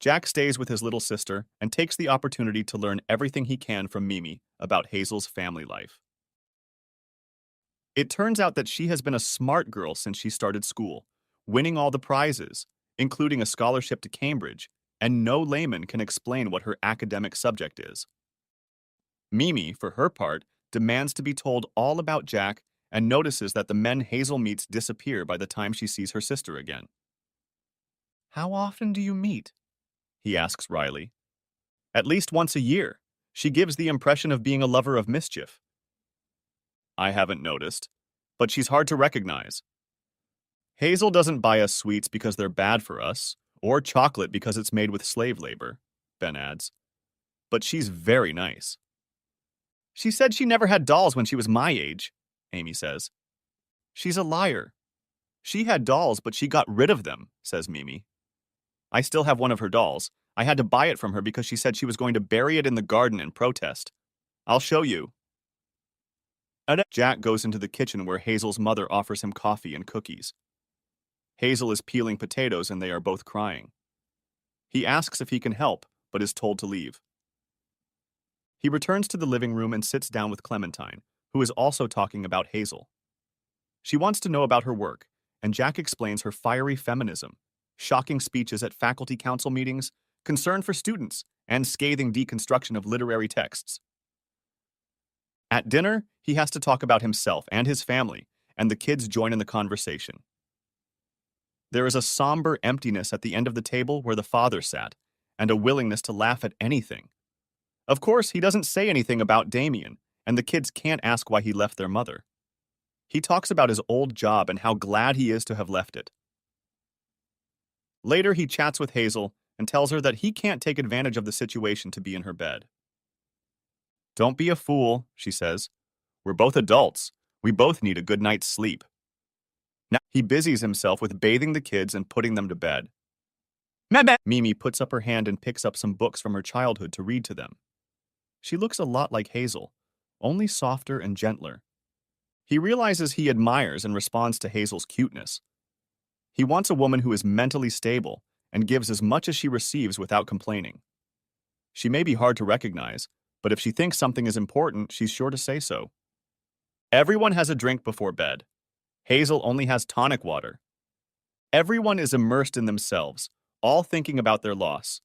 Jack stays with his little sister and takes the opportunity to learn everything he can from Mimi about Hazel's family life. It turns out that she has been a smart girl since she started school, winning all the prizes, including a scholarship to Cambridge, and no layman can explain what her academic subject is. Mimi, for her part, demands to be told all about Jack and notices that the men Hazel meets disappear by the time she sees her sister again. "How often do you meet?" he asks Riley. "At least once a year. She gives the impression of being a lover of mischief." "I haven't noticed, but she's hard to recognize." "Hazel doesn't buy us sweets because they're bad for us, or chocolate because it's made with slave labor," Ben adds. "But she's very nice." "She said she never had dolls when she was my age," Amy says. "She's a liar. She had dolls, but she got rid of them," says Mimi. "I still have one of her dolls. I had to buy it from her because she said she was going to bury it in the garden in protest. I'll show you." Jack goes into the kitchen where Hazel's mother offers him coffee and cookies. Hazel is peeling potatoes and they are both crying. He asks if he can help, but is told to leave. He returns to the living room and sits down with Clementine, who is also talking about Hazel. She wants to know about her work, and Jack explains her fiery feminism, shocking speeches at faculty council meetings, concern for students, and scathing deconstruction of literary texts. At dinner, he has to talk about himself and his family, and the kids join in the conversation. There is a somber emptiness at the end of the table where the father sat, and a willingness to laugh at anything. Of course, he doesn't say anything about Damien, and the kids can't ask why he left their mother. He talks about his old job and how glad he is to have left it. Later, he chats with Hazel and tells her that he can't take advantage of the situation to be in her bed. "Don't be a fool," she says. "We're both adults. We both need a good night's sleep. Now he busies himself with bathing the kids and putting them to bed. Meh. Mimi puts up her hand and picks up some books from her childhood to read to them. She looks a lot like Hazel, only softer and gentler. He realizes he admires and responds to Hazel's cuteness. He wants a woman who is mentally stable and gives as much as she receives without complaining. She may be hard to recognize, but if she thinks something is important, she's sure to say so. Everyone has a drink before bed. Hazel only has tonic water. Everyone is immersed in themselves, all thinking about their loss.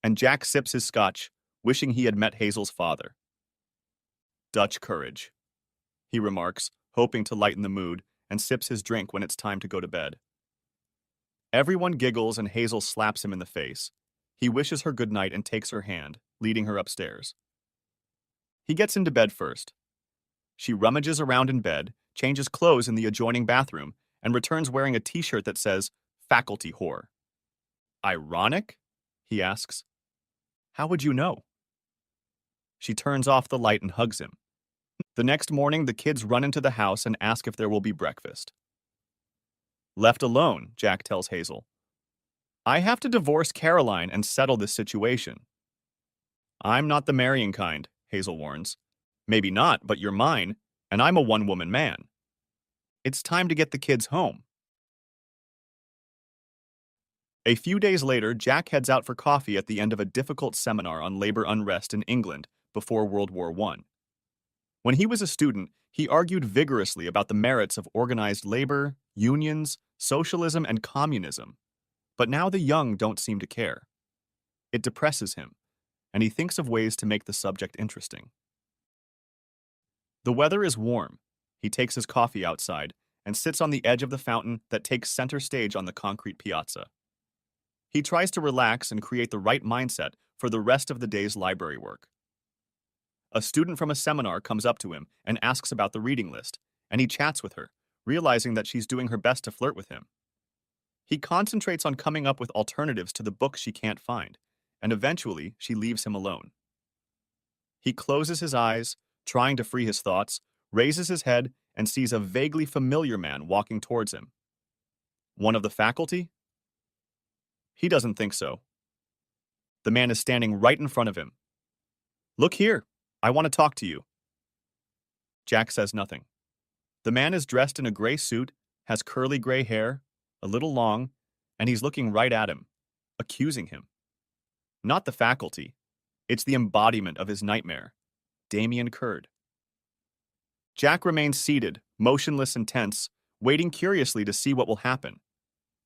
And Jack sips his scotch, wishing he had met Hazel's father. Dutch courage, he remarks, hoping to lighten the mood, and sips his drink when it's time to go to bed. Everyone giggles and Hazel slaps him in the face. He wishes her good night and takes her hand, leading her upstairs. He gets into bed first. She rummages around in bed, changes clothes in the adjoining bathroom, and returns wearing a t-shirt that says, "Faculty Whore." Ironic? He asks. How would you know? She turns off the light and hugs him. The next morning, the kids run into the house and ask if there will be breakfast. Left alone, Jack tells Hazel. I have to divorce Caroline and settle this situation. I'm not the marrying kind, Hazel warns. Maybe not, but you're mine, and I'm a one-woman man. It's time to get the kids home. A few days later, Jack heads out for coffee at the end of a difficult seminar on labor unrest in England before World War I. When he was a student, he argued vigorously about the merits of organized labor, unions, socialism, and communism. But now the young don't seem to care. It depresses him, and he thinks of ways to make the subject interesting. The weather is warm. He takes his coffee outside and sits on the edge of the fountain that takes center stage on the concrete piazza. He tries to relax and create the right mindset for the rest of the day's library work. A student from a seminar comes up to him and asks about the reading list, and he chats with her, realizing that she's doing her best to flirt with him. He concentrates on coming up with alternatives to the books she can't find, and eventually she leaves him alone. He closes his eyes, trying to free his thoughts, raises his head, and sees a vaguely familiar man walking towards him. One of the faculty? He doesn't think so. The man is standing right in front of him. Look here, I want to talk to you. Jack says nothing. The man is dressed in a gray suit, has curly gray hair, a little long, and he's looking right at him, accusing him. Not the faculty. It's the embodiment of his nightmare, Damien Curd. Jack remains seated, motionless and tense, waiting curiously to see what will happen.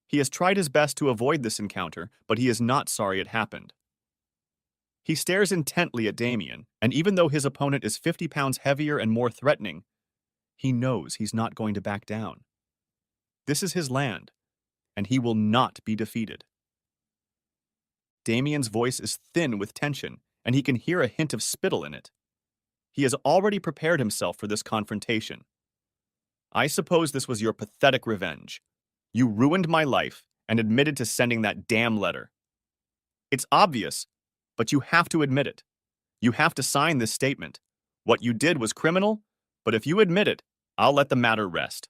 He has tried his best to avoid this encounter, but he is not sorry it happened. He stares intently at Damien, and even though his opponent is 50 pounds heavier and more threatening, he knows he's not going to back down. This is his land, and he will not be defeated. Damien's voice is thin with tension, and he can hear a hint of spittle in it. He has already prepared himself for this confrontation. I suppose this was your pathetic revenge. You ruined my life and admitted to sending that damn letter. It's obvious, but you have to admit it. You have to sign this statement. What you did was criminal, but if you admit it, I'll let the matter rest.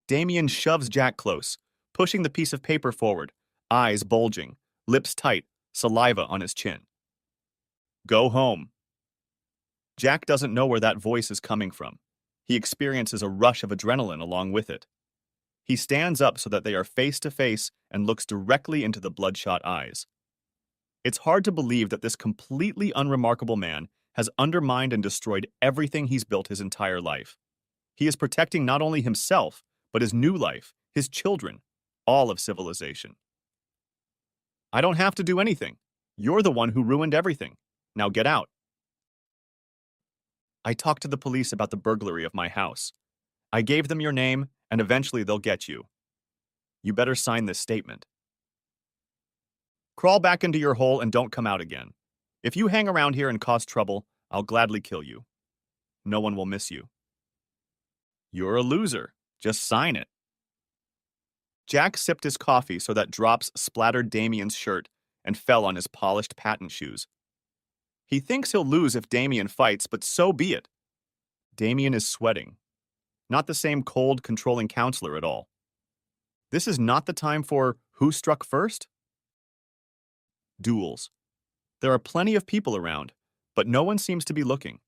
Damien shoves Jack close, pushing the piece of paper forward, eyes bulging, lips tight, saliva on his chin. Go home. Jack doesn't know where that voice is coming from. He experiences a rush of adrenaline along with it. He stands up so that they are face to face and looks directly into the bloodshot eyes. It's hard to believe that this completely unremarkable man has undermined and destroyed everything he's built his entire life. He is protecting not only himself, but his new life, his children, all of civilization. I don't have to do anything. You're the one who ruined everything. Now get out. I talked to the police about the burglary of my house. I gave them your name, and eventually they'll get you. You better sign this statement. Crawl back into your hole and don't come out again. If you hang around here and cause trouble, I'll gladly kill you. No one will miss you. You're a loser. Just sign it. Jack sipped his coffee so that drops splattered Damien's shirt and fell on his polished patent shoes. He thinks he'll lose if Damien fights, but so be it. Damien is sweating. Not the same cold, controlling counselor at all. This is not the time for who struck first? Duels. There are plenty of people around, but no one seems to be looking.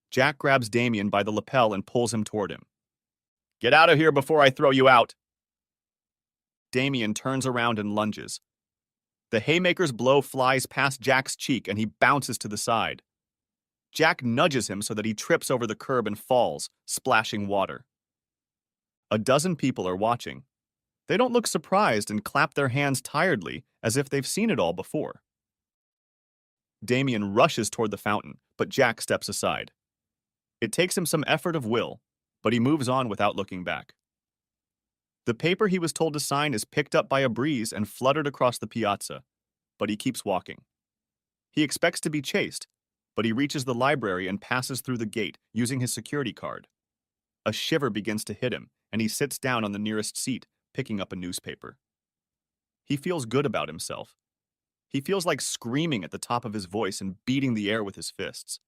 Jack grabs Damien by the lapel and pulls him toward him. Get out of here before I throw you out! Damien turns around and lunges. The haymaker's blow flies past Jack's cheek and he bounces to the side. Jack nudges him so that he trips over the curb and falls, splashing water. A dozen people are watching. They don't look surprised and clap their hands tiredly as if they've seen it all before. Damien rushes toward the fountain, but Jack steps aside. It takes him some effort of will, but he moves on without looking back. The paper he was told to sign is picked up by a breeze and fluttered across the piazza, but he keeps walking. He expects to be chased, but he reaches the library and passes through the gate using his security card. A shiver begins to hit him, and he sits down on the nearest seat, picking up a newspaper. He feels good about himself. He feels like screaming at the top of his voice and beating the air with his fists.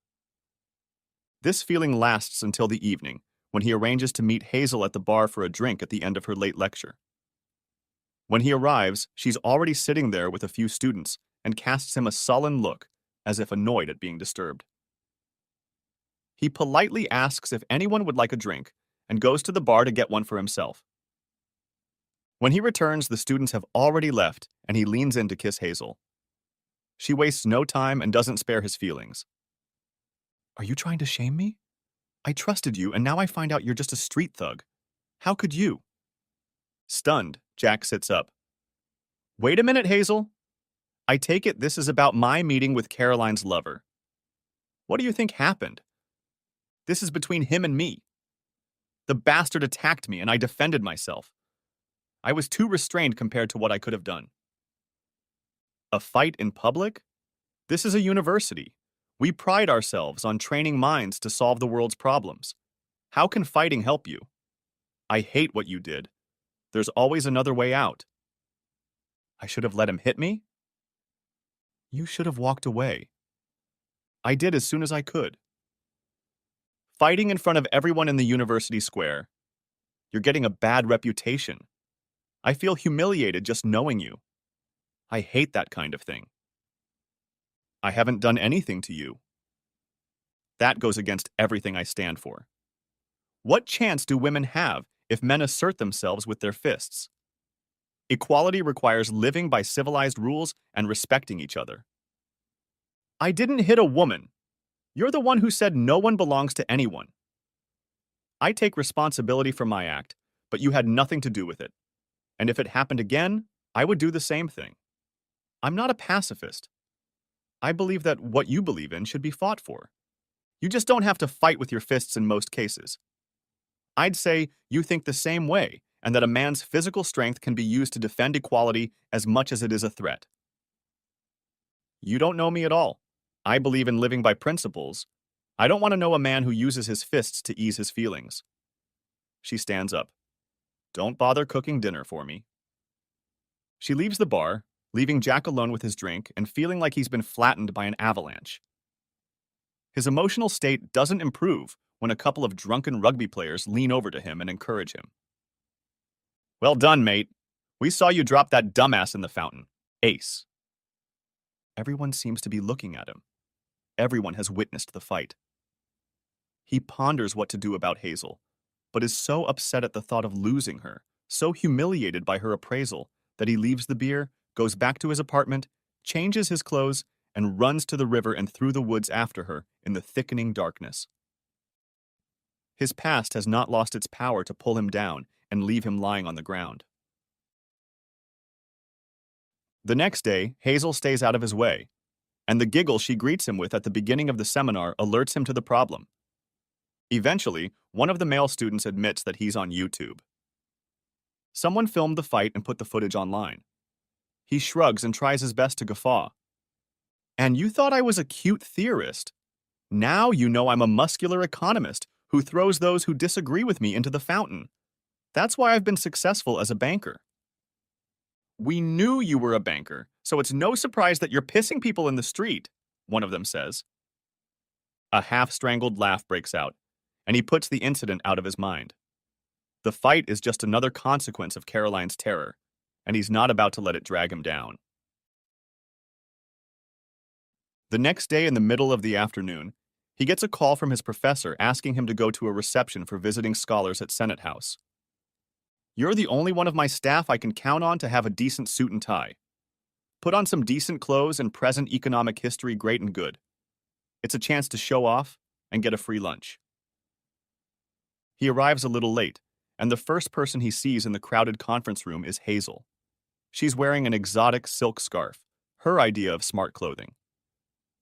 This feeling lasts until the evening, when he arranges to meet Hazel at the bar for a drink at the end of her late lecture. When he arrives, she's already sitting there with a few students and casts him a sullen look, as if annoyed at being disturbed. He politely asks if anyone would like a drink and goes to the bar to get one for himself. When he returns, the students have already left, and he leans in to kiss Hazel. She wastes no time and doesn't spare his feelings. Are you trying to shame me? I trusted you, and now I find out you're just a street thug. How could you? Stunned, Jack sits up. Wait a minute, Hazel. I take it this is about my meeting with Caroline's lover. What do you think happened? This is between him and me. The bastard attacked me, and I defended myself. I was too restrained compared to what I could have done. A fight in public? This is a university. We pride ourselves on training minds to solve the world's problems. How can fighting help you? I hate what you did. There's always another way out. I should have let him hit me? You should have walked away. I did as soon as I could. Fighting in front of everyone in the university square. You're getting a bad reputation. I feel humiliated just knowing you. I hate that kind of thing. I haven't done anything to you. That goes against everything I stand for. What chance do women have if men assert themselves with their fists? Equality requires living by civilized rules and respecting each other. I didn't hit a woman. You're the one who said no one belongs to anyone. I take responsibility for my act, but you had nothing to do with it. And if it happened again, I would do the same thing. I'm not a pacifist. I believe that what you believe in should be fought for. You just don't have to fight with your fists in most cases. I'd say you think the same way, and that a man's physical strength can be used to defend equality as much as it is a threat. You don't know me at all. I believe in living by principles. I don't want to know a man who uses his fists to ease his feelings. She stands up. Don't bother cooking dinner for me. She leaves the bar, leaving Jack alone with his drink and feeling like he's been flattened by an avalanche. His emotional state doesn't improve when a couple of drunken rugby players lean over to him and encourage him. Well done, mate. We saw you drop that dumbass in the fountain. Ace. Everyone seems to be looking at him. Everyone has witnessed the fight. He ponders what to do about Hazel, but is so upset at the thought of losing her, so humiliated by her appraisal, that he leaves the beer, goes back to his apartment, changes his clothes, and runs to the river and through the woods after her in the thickening darkness. His past has not lost its power to pull him down and leave him lying on the ground. The next day, Hazel stays out of his way, and the giggle she greets him with at the beginning of the seminar alerts him to the problem. Eventually, one of the male students admits that he's on YouTube. Someone filmed the fight and put the footage online. He shrugs and tries his best to guffaw. And you thought I was a cute theorist. Now you know I'm a muscular economist who throws those who disagree with me into the fountain. That's why I've been successful as a banker. We knew you were a banker, so it's no surprise that you're pissing people in the street, one of them says. A half-strangled laugh breaks out, and he puts the incident out of his mind. The fight is just another consequence of Caroline's terror, and he's not about to let it drag him down. The next day in the middle of the afternoon, he gets a call from his professor asking him to go to a reception for visiting scholars at Senate House. "You're the only one of my staff I can count on to have a decent suit and tie. Put on some decent clothes and present economic history great and good. It's a chance to show off and get a free lunch." He arrives a little late, and the first person he sees in the crowded conference room is Hazel. She's wearing an exotic silk scarf, her idea of smart clothing.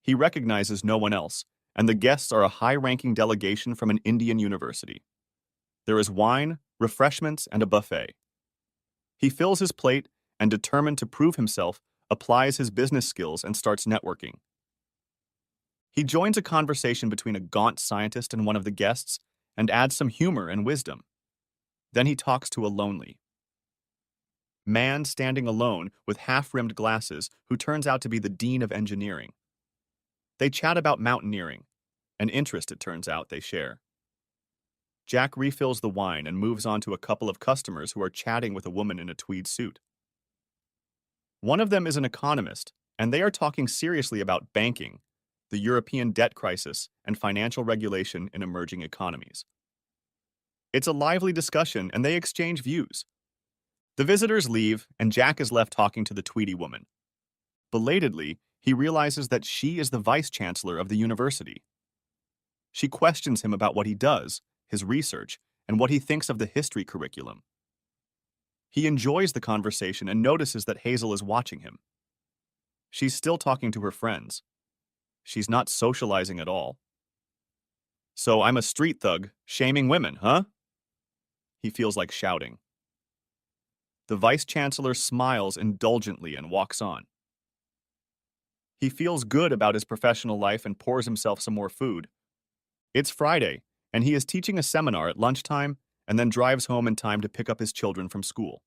He recognizes no one else, and the guests are a high-ranking delegation from an Indian university. There is wine, refreshments, and a buffet. He fills his plate and, determined to prove himself, applies his business skills and starts networking. He joins a conversation between a gaunt scientist and one of the guests and adds some humor and wisdom. Then he talks to a lonely man standing alone with half-rimmed glasses who turns out to be the dean of engineering. They chat about mountaineering, an interest, it turns out, they share. Jack refills the wine and moves on to a couple of customers who are chatting with a woman in a tweed suit. One of them is an economist, and they are talking seriously about banking, the European debt crisis, and financial regulation in emerging economies. It's a lively discussion, and they exchange views. The visitors leave, and Jack is left talking to the tweedy woman. Belatedly, he realizes that she is the vice-chancellor of the university. She questions him about what he does, his research, and what he thinks of the history curriculum. He enjoys the conversation and notices that Hazel is watching him. She's still talking to her friends. She's not socializing at all. "So I'm a street thug, shaming women, huh?" He feels like shouting. The vice-chancellor smiles indulgently and walks on. He feels good about his professional life and pours himself some more food. It's Friday, and he is teaching a seminar at lunchtime and then drives home in time to pick up his children from school.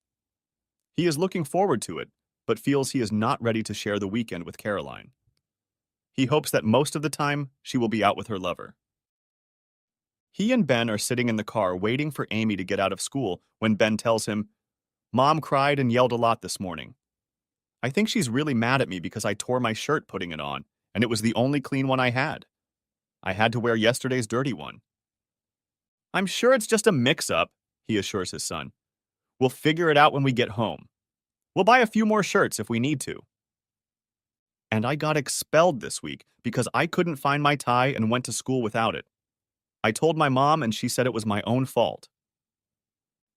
He is looking forward to it, but feels he is not ready to share the weekend with Caroline. He hopes that most of the time she will be out with her lover. He and Ben are sitting in the car waiting for Amy to get out of school when Ben tells him, "Mom cried and yelled a lot this morning. I think she's really mad at me because I tore my shirt putting it on, and it was the only clean one I had. I had to wear yesterday's dirty one." "I'm sure it's just a mix-up," he assures his son. "We'll figure it out when we get home. We'll buy a few more shirts if we need to." "And I got expelled this week because I couldn't find my tie and went to school without it. I told my mom and she said it was my own fault."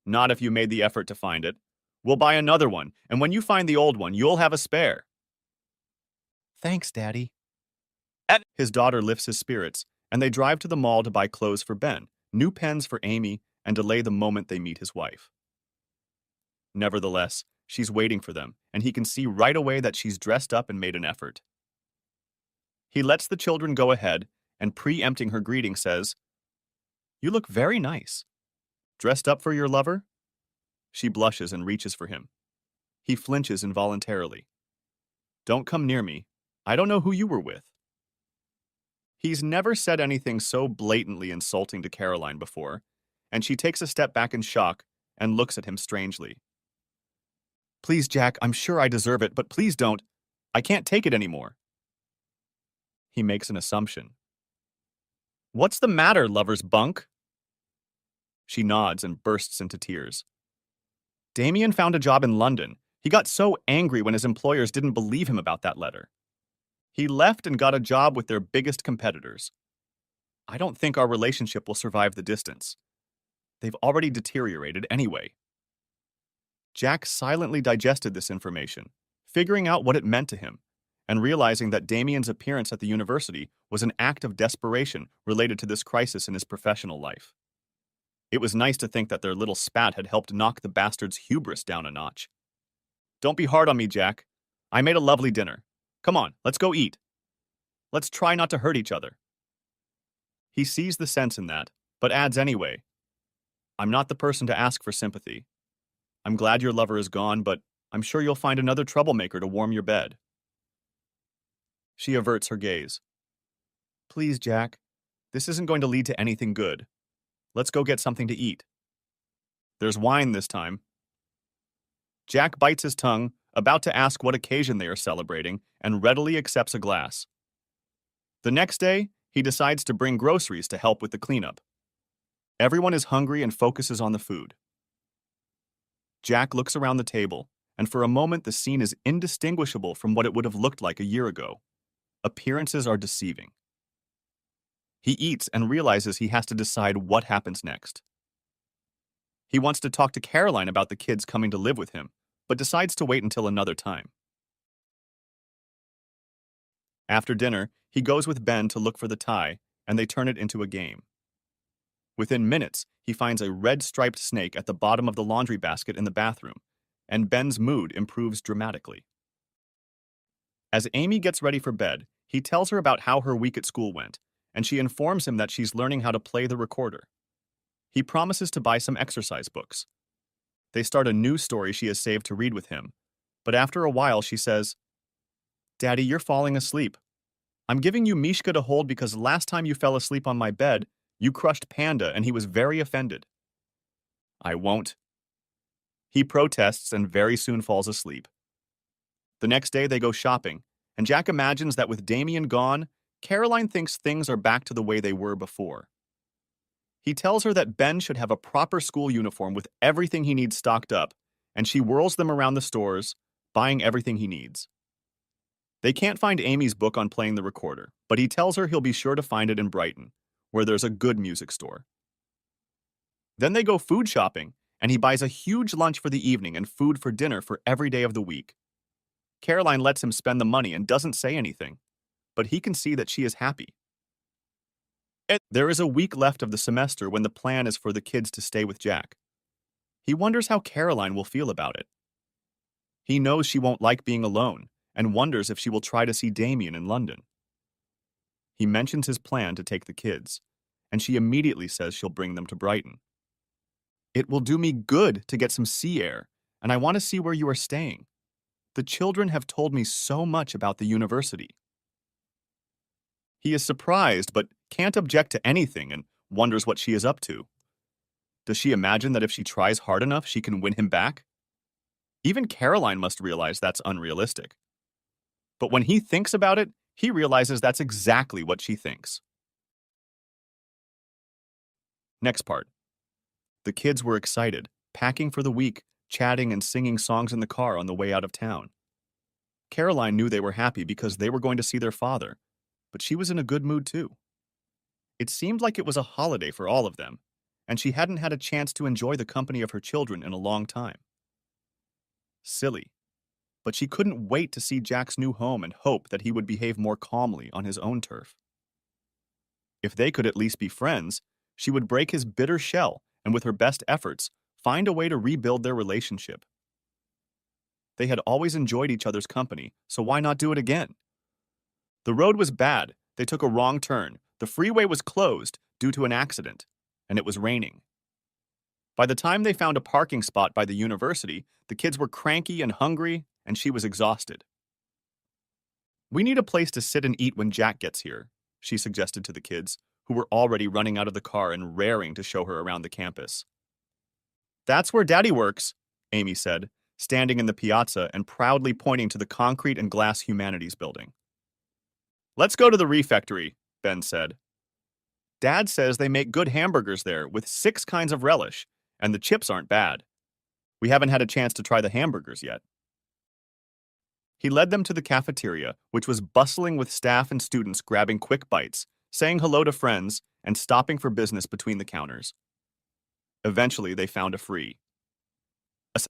"Not if you made the effort to find it. We'll buy another one, and when you find the old one, you'll have a spare." "Thanks, Daddy." His daughter lifts his spirits, and they drive to the mall to buy clothes for Ben, new pens for Amy, and delay the moment they meet his wife. Nevertheless, she's waiting for them, and he can see right away that she's dressed up and made an effort. He lets the children go ahead, and preempting her greeting says, "You look very nice. Dressed up for your lover?" She blushes and reaches for him. He flinches involuntarily. "Don't come near me. I don't know who you were with." He's never said anything so blatantly insulting to Caroline before, and she takes a step back in shock and looks at him strangely. "Please, Jack, I'm sure I deserve it, but please don't. I can't take it anymore." He makes an assumption. "What's the matter, lover's bunk?" She nods and bursts into tears. "Damien found a job in London. He got so angry when his employers didn't believe him about that letter. He left and got a job with their biggest competitors. I don't think our relationship will survive the distance. They've already deteriorated anyway." Jack silently digested this information, figuring out what it meant to him, and realizing that Damien's appearance at the university was an act of desperation related to this crisis in his professional life. It was nice to think that their little spat had helped knock the bastard's hubris down a notch. "Don't be hard on me, Jack. I made a lovely dinner. Come on, let's go eat. Let's try not to hurt each other." He sees the sense in that, but adds anyway, "I'm not the person to ask for sympathy. I'm glad your lover is gone, but I'm sure you'll find another troublemaker to warm your bed." She averts her gaze. "Please, Jack, This isn't going to lead to anything good. Let's go get something to eat. There's wine this time. Jack bites his tongue, about to ask what occasion they are celebrating, and readily accepts a glass. The next day, he decides to bring groceries to help with the cleanup. Everyone is hungry and focuses on the food. Jack looks around the table, and for a moment the scene is indistinguishable from what it would have looked like a year ago. Appearances are deceiving. He eats and realizes he has to decide what happens next. He wants to talk to Caroline about the kids coming to live with him, but decides to wait until another time. After dinner, he goes with Ben to look for the tie, and they turn it into a game. Within minutes, he finds a red-striped snake at the bottom of the laundry basket in the bathroom, and Ben's mood improves dramatically. As Amy gets ready for bed, he tells her about how her week at school went, and she informs him that she's learning how to play the recorder. He promises to buy some exercise books. They start a new story she has saved to read with him, but after a while she says, "Daddy, you're falling asleep. I'm giving you Mishka to hold because last time you fell asleep on my bed, you crushed Panda and he was very offended." "I won't." He protests and very soon falls asleep. The next day they go shopping, and Jack imagines that with Damien gone, Caroline thinks things are back to the way they were before. He tells her that Ben should have a proper school uniform with everything he needs stocked up, and she whirls them around the stores, buying everything he needs. They can't find Amy's book on playing the recorder, but he tells her he'll be sure to find it in Brighton, where there's a good music store. Then they go food shopping, and he buys a huge lunch for the evening and food for dinner for every day of the week. Caroline lets him spend the money and doesn't say anything, but he can see that she is happy. There is a week left of the semester when the plan is for the kids to stay with Jack. He wonders how Caroline will feel about it. He knows she won't like being alone and wonders if she will try to see Damien in London. He mentions his plan to take the kids, and she immediately says she'll bring them to Brighton. "It will do me good to get some sea air, and I want to see where you are staying. The children have told me so much about the university." He is surprised but can't object to anything and wonders what she is up to. Does she imagine that if she tries hard enough, she can win him back? Even Caroline must realize that's unrealistic. But when he thinks about it, he realizes that's exactly what she thinks. Next part. The kids were excited, packing for the week, chatting and singing songs in the car on the way out of town. Caroline knew they were happy because they were going to see their father, but she was in a good mood too. It seemed like it was a holiday for all of them, and she hadn't had a chance to enjoy the company of her children in a long time. Silly. But she couldn't wait to see Jack's new home and hope that he would behave more calmly on his own turf. If they could at least be friends, she would break his bitter shell and with her best efforts, find a way to rebuild their relationship. They had always enjoyed each other's company, so why not do it again? The road was bad, they took a wrong turn, the freeway was closed due to an accident, and it was raining. By the time they found a parking spot by the university, the kids were cranky and hungry, and she was exhausted. "We need a place to sit and eat when Jack gets here," she suggested to the kids, who were already running out of the car and raring to show her around the campus. "That's where Daddy works," Amy said, standing in the piazza and proudly pointing to the concrete and glass humanities building. "Let's go to the refectory," Ben said. "Dad says they make good hamburgers there with 6 kinds of relish, and the chips aren't bad. We haven't had a chance to try the hamburgers yet." He led them to the cafeteria, which was bustling with staff and students grabbing quick bites, saying hello to friends, and stopping for business between the counters. Eventually, they found a free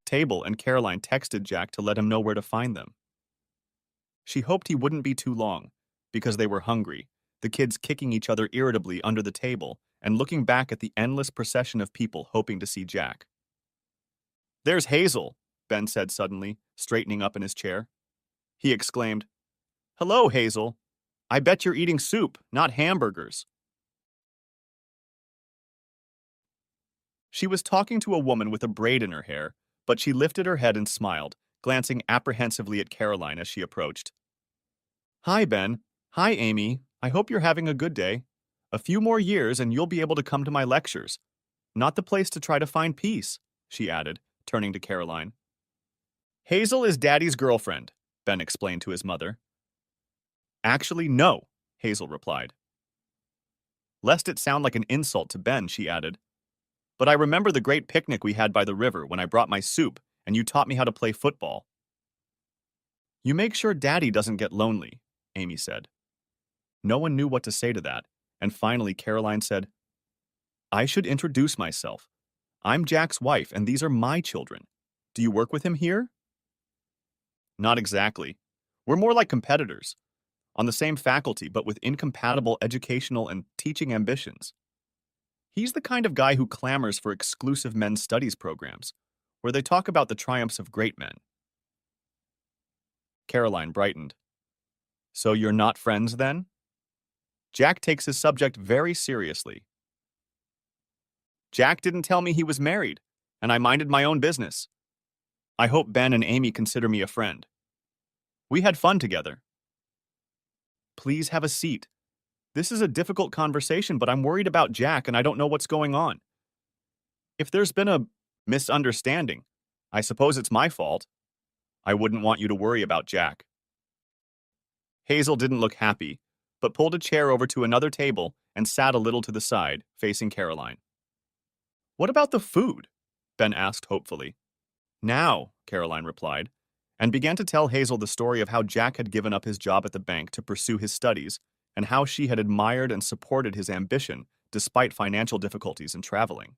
table, and Caroline texted Jack to let him know where to find them. She hoped he wouldn't be too long, because they were hungry, the kids kicking each other irritably under the table and looking back at the endless procession of people hoping to see Jack. "There's Hazel," Ben said suddenly, straightening up in his chair. He exclaimed, "Hello, Hazel. I bet you're eating soup, not hamburgers." She was talking to a woman with a braid in her hair, but she lifted her head and smiled, glancing apprehensively at Caroline as she approached. "Hi, Ben. Hi, Amy. I hope you're having a good day. A few more years and you'll be able to come to my lectures. Not the place to try to find peace, she added, turning to Caroline. Hazel is Daddy's girlfriend, Ben explained to his mother. Actually, no, Hazel replied. Lest it sound like an insult to Ben, she added. But I remember the great picnic we had by the river when I brought my soup and you taught me how to play football. You make sure Daddy doesn't get lonely, Amy said. No one knew what to say to that, and finally Caroline said, I should introduce myself. I'm Jack's wife, and these are my children. Do you work with him here? Not exactly. We're more like competitors, on the same faculty but with incompatible educational and teaching ambitions. He's the kind of guy who clamors for exclusive men's studies programs, where they talk about the triumphs of great men. Caroline brightened. So you're not friends then? Jack takes his subject very seriously. Jack didn't tell me he was married, and I minded my own business. I hope Ben and Amy consider me a friend. We had fun together. Please have a seat. This is a difficult conversation, but I'm worried about Jack and I don't know what's going on. If there's been a misunderstanding, I suppose it's my fault. I wouldn't want you to worry about Jack. Hazel didn't look happy, but pulled a chair over to another table and sat a little to the side, facing Caroline. What about the food? Ben asked hopefully. Now, Caroline replied, and began to tell Hazel the story of how Jack had given up his job at the bank to pursue his studies and how she had admired and supported his ambition despite financial difficulties in traveling.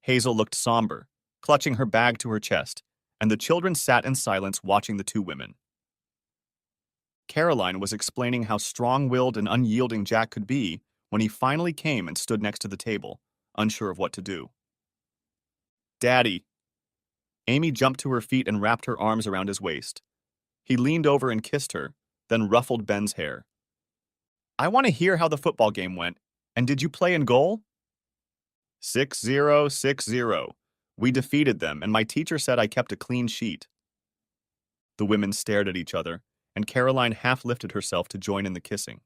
Hazel looked somber, clutching her bag to her chest, and the children sat in silence watching the two women. Caroline was explaining how strong-willed and unyielding Jack could be when he finally came and stood next to the table, unsure of what to do. Daddy. Amy jumped to her feet and wrapped her arms around his waist. He leaned over and kissed her, then ruffled Ben's hair. I want to hear how the football game went. And did you play in goal? 6-0, 6-0. We defeated them, and my teacher said I kept a clean sheet. The women stared at each other, and Caroline half lifted herself to join in the kissing.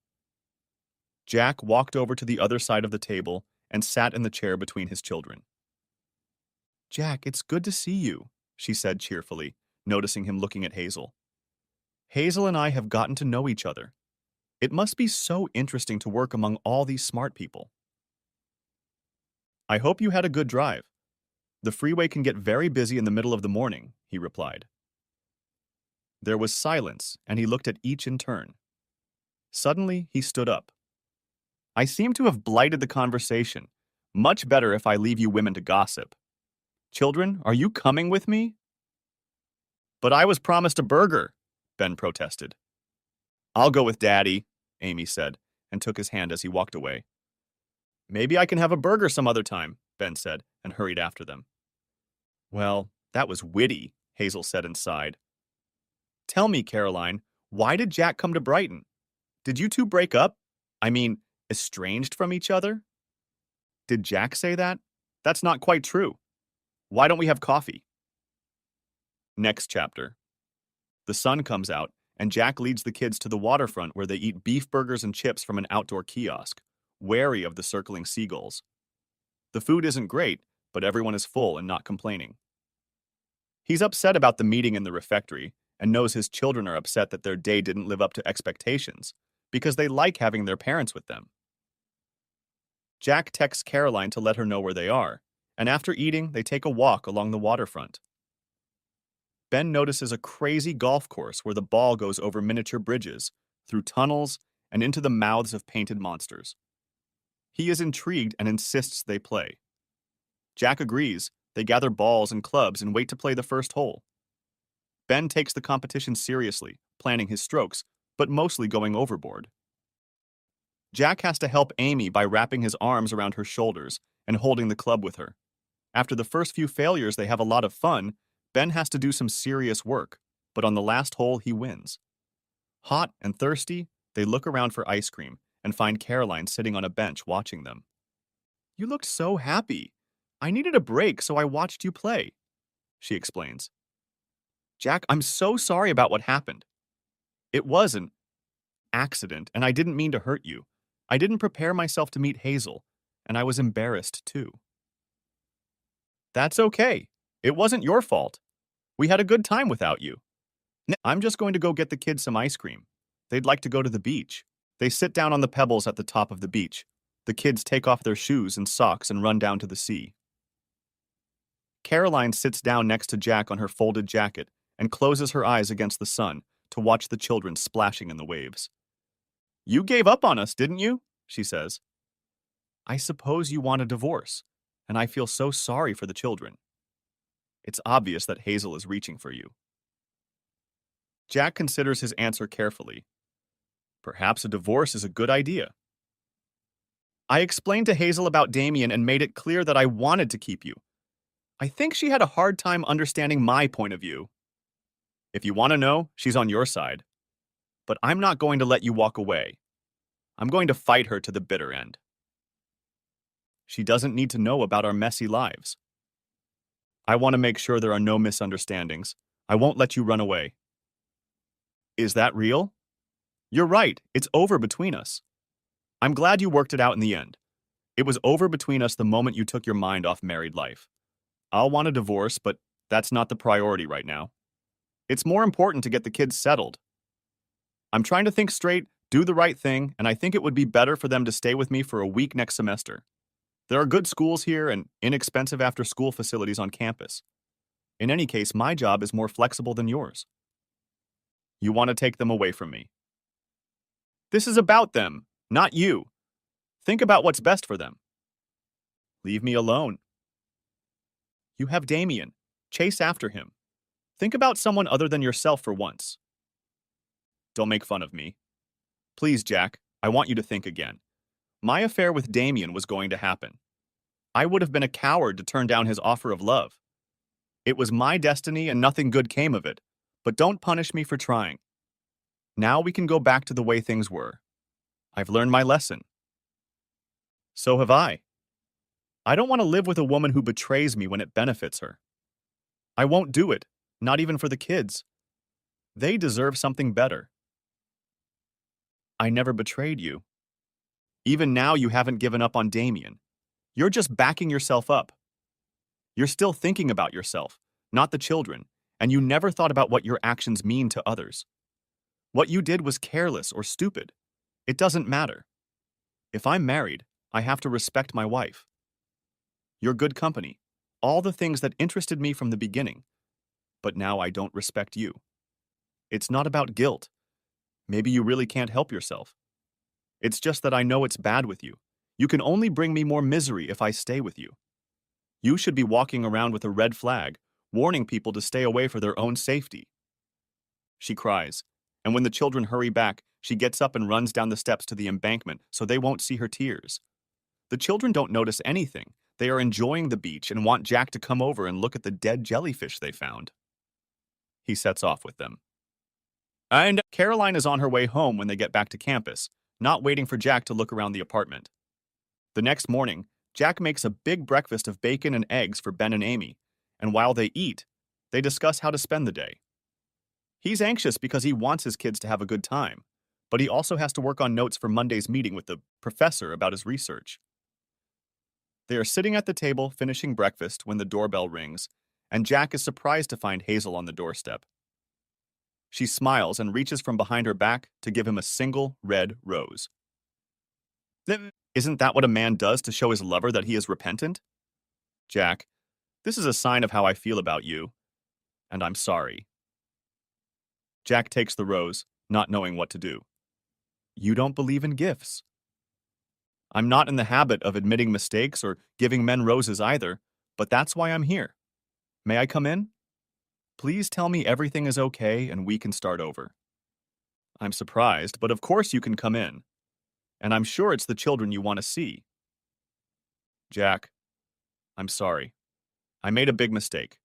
Jack walked over to the other side of the table and sat in the chair between his children. Jack, it's good to see you, she said cheerfully, noticing him looking at Hazel. Hazel and I have gotten to know each other. It must be so interesting to work among all these smart people. I hope you had a good drive. The freeway can get very busy in the middle of the morning, he replied. There was silence, and he looked at each in turn. Suddenly, he stood up. I seem to have blighted the conversation. Much better if I leave you women to gossip. Children, are you coming with me? But I was promised a burger, Ben protested. I'll go with Daddy, Amy said, and took his hand as he walked away. Maybe I can have a burger some other time, Ben said, and hurried after them. Well, that was witty, Hazel said and sighed. Tell me, Caroline, why did Jack come to Brighton? Did you two break up? I mean, estranged from each other? Did Jack say that? That's not quite true. Why don't we have coffee? Next chapter. The sun comes out, and Jack leads the kids to the waterfront where they eat beef burgers and chips from an outdoor kiosk, wary of the circling seagulls. The food isn't great, but everyone is full and not complaining. He's upset about the meeting in the refectory and knows his children are upset that their day didn't live up to expectations because they like having their parents with them. Jack texts Caroline to let her know where they are, and after eating, they take a walk along the waterfront. Ben notices a crazy golf course where the ball goes over miniature bridges, through tunnels, and into the mouths of painted monsters. He is intrigued and insists they play. Jack agrees. They gather balls and clubs and wait to play the first hole. Ben takes the competition seriously, planning his strokes, but mostly going overboard. Jack has to help Amy by wrapping his arms around her shoulders and holding the club with her. After the first few failures, they have a lot of fun. Ben has to do some serious work, but on the last hole, he wins. Hot and thirsty, they look around for ice cream and find Caroline sitting on a bench watching them. You looked so happy. I needed a break, so I watched you play, she explains. Jack, I'm so sorry about what happened. It was an accident, and I didn't mean to hurt you. I didn't prepare myself to meet Hazel, and I was embarrassed too. That's okay. It wasn't your fault. We had a good time without you. I'm just going to go get the kids some ice cream. They'd like to go to the beach. They sit down on the pebbles at the top of the beach. The kids take off their shoes and socks and run down to the sea. Caroline sits down next to Jack on her folded jacket and closes her eyes against the sun to watch the children splashing in the waves. You gave up on us, didn't you? She says. I suppose you want a divorce, and I feel so sorry for the children. It's obvious that Hazel is reaching for you. Jack considers his answer carefully. Perhaps a divorce is a good idea. I explained to Hazel about Damien and made it clear that I wanted to keep you. I think she had a hard time understanding my point of view. If you want to know, she's on your side. But I'm not going to let you walk away. I'm going to fight her to the bitter end. She doesn't need to know about our messy lives. I want to make sure there are no misunderstandings. I won't let you run away. Is that real? You're right, it's over between us. I'm glad you worked it out in the end. It was over between us the moment you took your mind off married life. I'll want a divorce, but that's not the priority right now. It's more important to get the kids settled. I'm trying to think straight, do the right thing, and I think it would be better for them to stay with me for a week next semester. There are good schools here and inexpensive after-school facilities on campus. In any case, my job is more flexible than yours. You want to take them away from me. This is about them, not you. Think about what's best for them. Leave me alone. You have Damien. Chase after him. Think about someone other than yourself for once. Don't make fun of me. Please, Jack, I want you to think again. My affair with Damien was going to happen. I would have been a coward to turn down his offer of love. It was my destiny and nothing good came of it, but don't punish me for trying. Now we can go back to the way things were. I've learned my lesson. So have I. I don't want to live with a woman who betrays me when it benefits her. I won't do it, not even for the kids. They deserve something better. I never betrayed you. Even now you haven't given up on Damien. You're just backing yourself up. You're still thinking about yourself, not the children, and you never thought about what your actions mean to others. What you did was careless or stupid. It doesn't matter. If I'm married, I have to respect my wife. You're good company, all the things that interested me from the beginning, but now I don't respect you. It's not about guilt. Maybe you really can't help yourself. It's just that I know it's bad with you. You can only bring me more misery if I stay with you. You should be walking around with a red flag, warning people to stay away for their own safety. She cries, and when the children hurry back, she gets up and runs down the steps to the embankment so they won't see her tears. The children don't notice anything. They are enjoying the beach and want Jack to come over and look at the dead jellyfish they found. He sets off with them. And Caroline is on her way home when they get back to campus, not waiting for Jack to look around the apartment. The next morning, Jack makes a big breakfast of bacon and eggs for Ben and Amy, and while they eat, they discuss how to spend the day. He's anxious because he wants his kids to have a good time, but he also has to work on notes for Monday's meeting with the professor about his research. They are sitting at the table finishing breakfast when the doorbell rings, and Jack is surprised to find Hazel on the doorstep. She smiles and reaches from behind her back to give him a single red rose. Isn't that what a man does to show his lover that he is repentant? Jack, this is a sign of how I feel about you, and I'm sorry. Jack takes the rose, not knowing what to do. You don't believe in gifts. I'm not in the habit of admitting mistakes or giving men roses either, but that's why I'm here. May I come in? Please tell me everything is okay and we can start over. I'm surprised, but of course you can come in. And I'm sure it's the children you want to see. Jack, I'm sorry. I made a big mistake.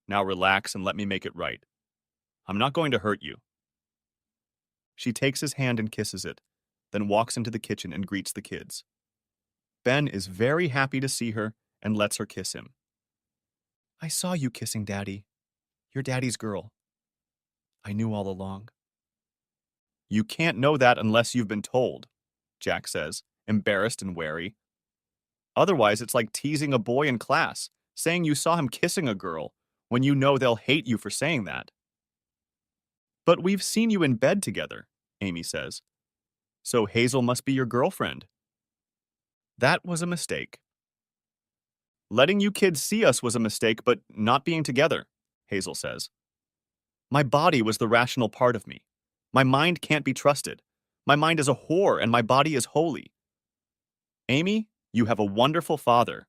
Now relax and let me make it right. I'm not going to hurt you. She takes his hand and kisses it, then walks into the kitchen and greets the kids. Ben is very happy to see her and lets her kiss him. I saw you kissing Daddy. You're Daddy's girl. I knew all along. You can't know that unless you've been told. Jack says, embarrassed and wary. Otherwise, it's like teasing a boy in class, saying you saw him kissing a girl, when you know they'll hate you for saying that. But we've seen you in bed together, Amy says. So Hazel must be your girlfriend. That was a mistake. Letting you kids see us was a mistake, but not being together, Hazel says. My body was the rational part of me. My mind can't be trusted. My mind is a whore and my body is holy. Amy, you have a wonderful father.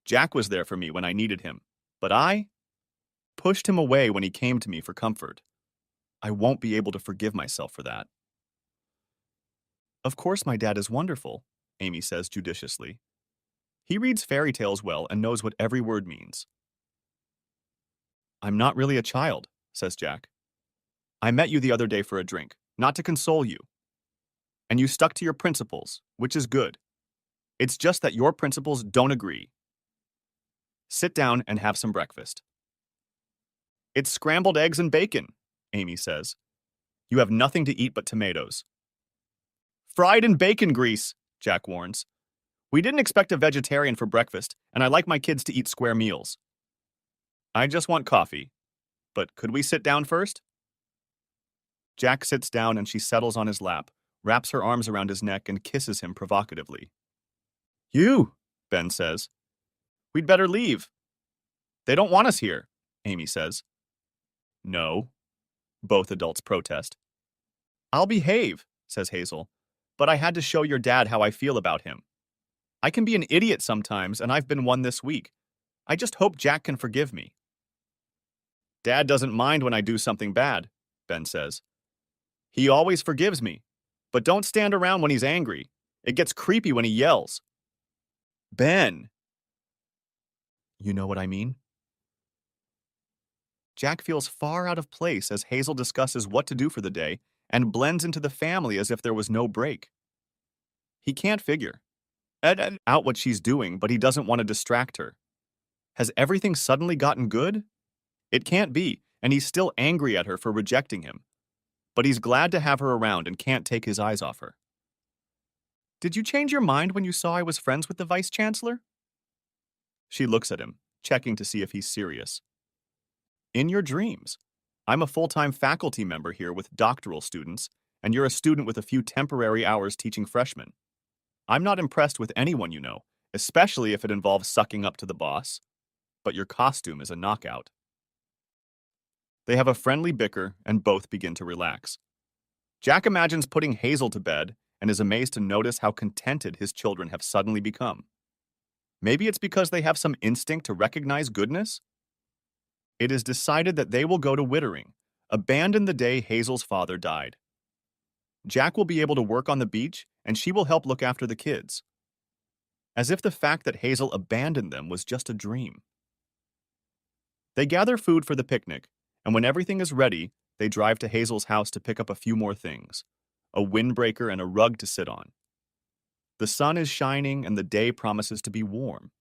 Jack was there for me when I needed him, but I pushed him away when he came to me for comfort. I won't be able to forgive myself for that. Of course my dad is wonderful, Amy says judiciously. He reads fairy tales well and knows what every word means. I'm not really a child, says Jack. I met you the other day for a drink, not to console you. And you stuck to your principles, which is good. It's just that your principles don't agree. Sit down and have some breakfast. It's scrambled eggs and bacon, Amy says. You have nothing to eat but tomatoes. Fried in bacon grease, Jack warns. We didn't expect a vegetarian for breakfast, and I like my kids to eat square meals. I just want coffee. But could we sit down first? Jack sits down and she settles on his lap, wraps her arms around his neck, and kisses him provocatively. You, Ben says. We'd better leave. They don't want us here, Amy says. No, both adults protest. I'll behave, says Hazel, but I had to show your dad how I feel about him. I can be an idiot sometimes, and I've been one this week. I just hope Jack can forgive me. Dad doesn't mind when I do something bad, Ben says. He always forgives me, but don't stand around when he's angry. It gets creepy when he yells. Ben! You know what I mean? Jack feels far out of place as Hazel discusses what to do for the day and blends into the family as if there was no break. He can't figure out what she's doing, but he doesn't want to distract her. Has everything suddenly gotten good? It can't be, and he's still angry at her for rejecting him. But he's glad to have her around and can't take his eyes off her. Did you change your mind when you saw I was friends with the vice chancellor? She looks at him, checking to see if he's serious. In your dreams. I'm a full-time faculty member here with doctoral students, and you're a student with a few temporary hours teaching freshmen. I'm not impressed with anyone you know, especially if it involves sucking up to the boss. But your costume is a knockout. They have a friendly bicker and both begin to relax. Jack imagines putting Hazel to bed and is amazed to notice how contented his children have suddenly become. Maybe it's because they have some instinct to recognize goodness? It is decided that they will go to Wittering, abandoned the day Hazel's father died. Jack will be able to work on the beach, and she will help look after the kids. As if the fact that Hazel abandoned them was just a dream. They gather food for the picnic, and when everything is ready, they drive to Hazel's house to pick up a few more things, a windbreaker and a rug to sit on. The sun is shining and the day promises to be warm.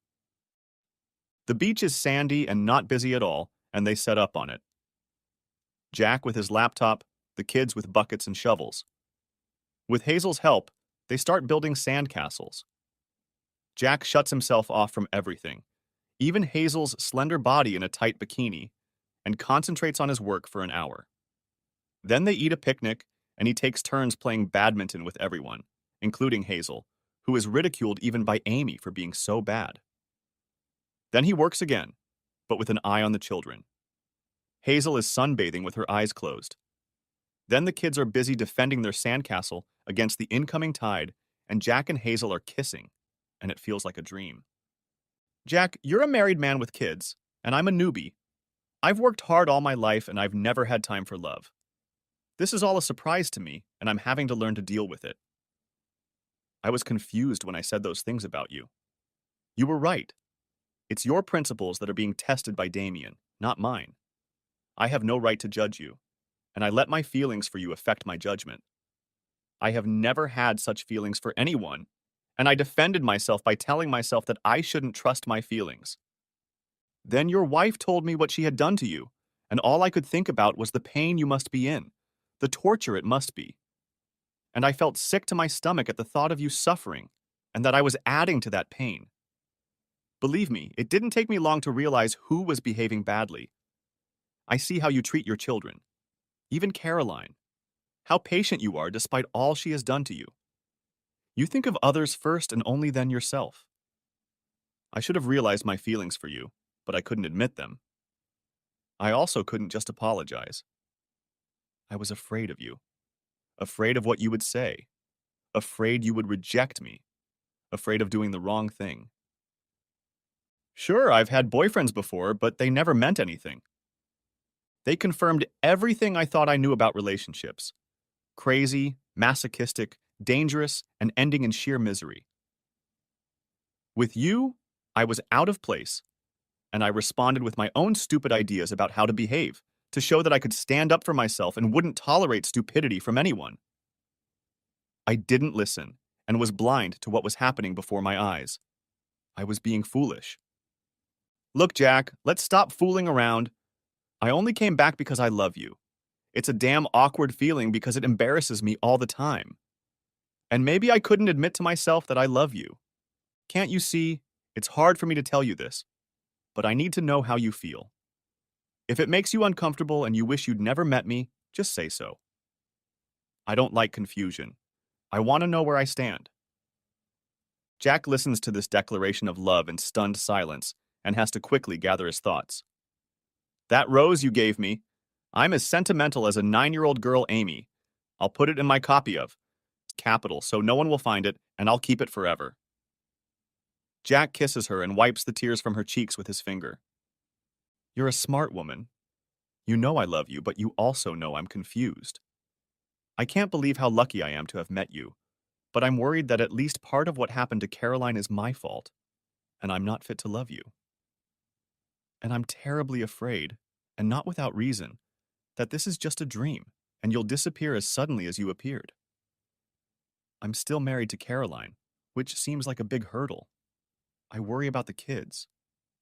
The beach is sandy and not busy at all, and they set up on it. Jack with his laptop, the kids with buckets and shovels. With Hazel's help, they start building sandcastles. Jack shuts himself off from everything, even Hazel's slender body in a tight bikini, and concentrates on his work for an hour. Then they eat a picnic, and he takes turns playing badminton with everyone, including Hazel, who is ridiculed even by Amy for being so bad. Then he works again, but with an eye on the children. Hazel is sunbathing with her eyes closed. Then the kids are busy defending their sandcastle against the incoming tide, and Jack and Hazel are kissing, and it feels like a dream. Jack, you're a married man with kids, and I'm a newbie. I've worked hard all my life, and I've never had time for love. This is all a surprise to me, and I'm having to learn to deal with it. I was confused when I said those things about you. You were right. It's your principles that are being tested by Damien, not mine. I have no right to judge you, and I let my feelings for you affect my judgment. I have never had such feelings for anyone, and I defended myself by telling myself that I shouldn't trust my feelings. Then your wife told me what she had done to you, and all I could think about was the pain you must be in, the torture it must be. and I felt sick to my stomach at the thought of you suffering, and that I was adding to that pain. Believe me, it didn't take me long to realize who was behaving badly. I see how you treat your children, even Caroline, how patient you are despite all she has done to you. You think of others first and only then yourself. I should have realized my feelings for you, but I couldn't admit them. I also couldn't just apologize. I was afraid of you, afraid of what you would say, afraid you would reject me, afraid of doing the wrong thing. Sure, I've had boyfriends before, but they never meant anything. They confirmed everything I thought I knew about relationships: crazy, masochistic, dangerous, and ending in sheer misery. With you, I was out of place, and I responded with my own stupid ideas about how to behave, to show that I could stand up for myself and wouldn't tolerate stupidity from anyone. I didn't listen, and was blind to what was happening before my eyes. I was being foolish. Look, Jack, let's stop fooling around. I only came back because I love you. It's a damn awkward feeling because it embarrasses me all the time. And maybe I couldn't admit to myself that I love you. Can't you see? It's hard for me to tell you this, but I need to know how you feel. If it makes you uncomfortable and you wish you'd never met me, just say so. I don't like confusion. I want to know where I stand. Jack listens to this declaration of love in stunned silence and has to quickly gather his thoughts. That rose you gave me, I'm as sentimental as a 9-year-old girl, Amy. I'll put it in my copy of. It's capital, so no one will find it, and I'll keep it forever. Jack kisses her and wipes the tears from her cheeks with his finger. You're a smart woman. You know I love you, but you also know I'm confused. I can't believe how lucky I am to have met you, but I'm worried that at least part of what happened to Caroline is my fault, and I'm not fit to love you. And I'm terribly afraid, and not without reason, that this is just a dream, and you'll disappear as suddenly as you appeared. I'm still married to Caroline, which seems like a big hurdle. I worry about the kids.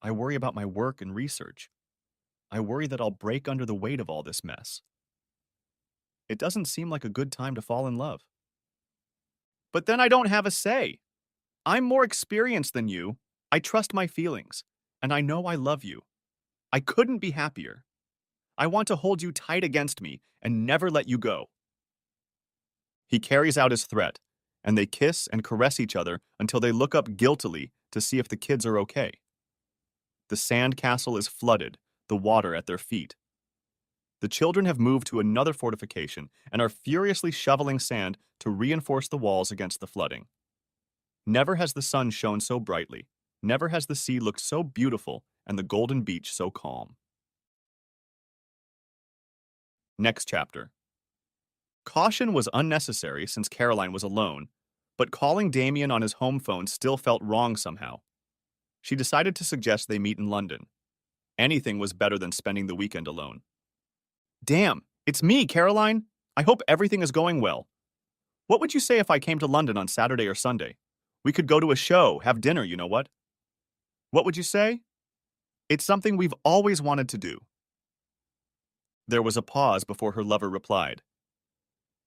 I worry about my work and research. I worry that I'll break under the weight of all this mess. It doesn't seem like a good time to fall in love. But then I don't have a say. I'm more experienced than you. I trust my feelings, and I know I love you. I couldn't be happier. I want to hold you tight against me and never let you go. He carries out his threat, and they kiss and caress each other until they look up guiltily to see if the kids are okay. The sand castle is flooded, the water at their feet. The children have moved to another fortification and are furiously shoveling sand to reinforce the walls against the flooding. Never has the sun shone so brightly. Never has the sea looked so beautiful and the golden beach so calm. Next chapter. Caution was unnecessary since Caroline was alone, but calling Damien on his home phone still felt wrong somehow. She decided to suggest they meet in London. Anything was better than spending the weekend alone. Damn, it's me, Caroline. I hope everything is going well. What would you say if I came to London on Saturday or Sunday? We could go to a show, have dinner, you know what? What would you say? It's something we've always wanted to do. There was a pause before her lover replied.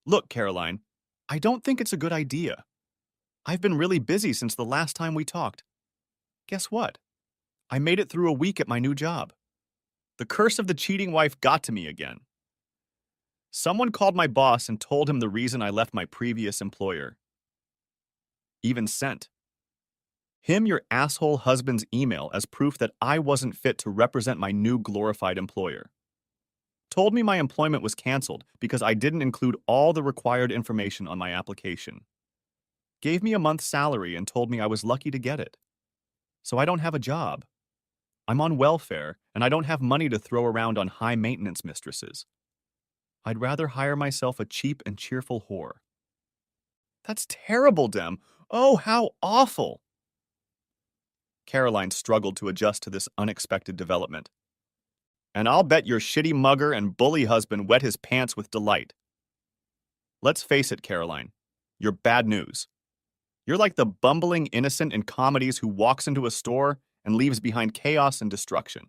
Look, Caroline, I don't think it's a good idea. I've been really busy since the last time we talked. Guess what? I made it through a week at my new job. The curse of the cheating wife got to me again. Someone called my boss and told him the reason I left my previous employer. Even sent him your asshole husband's email as proof that I wasn't fit to represent my new glorified employer. Told me my employment was canceled because I didn't include all the required information on my application. Gave me a month's salary and told me I was lucky to get it. So I don't have a job. I'm on welfare, and I don't have money to throw around on high-maintenance mistresses. I'd rather hire myself a cheap and cheerful whore. That's terrible, Dem. Oh, how awful! Caroline struggled to adjust to this unexpected development. And I'll bet your shitty mugger and bully husband wet his pants with delight. Let's face it, Caroline. You're bad news. You're like the bumbling innocent in comedies who walks into a store and leaves behind chaos and destruction.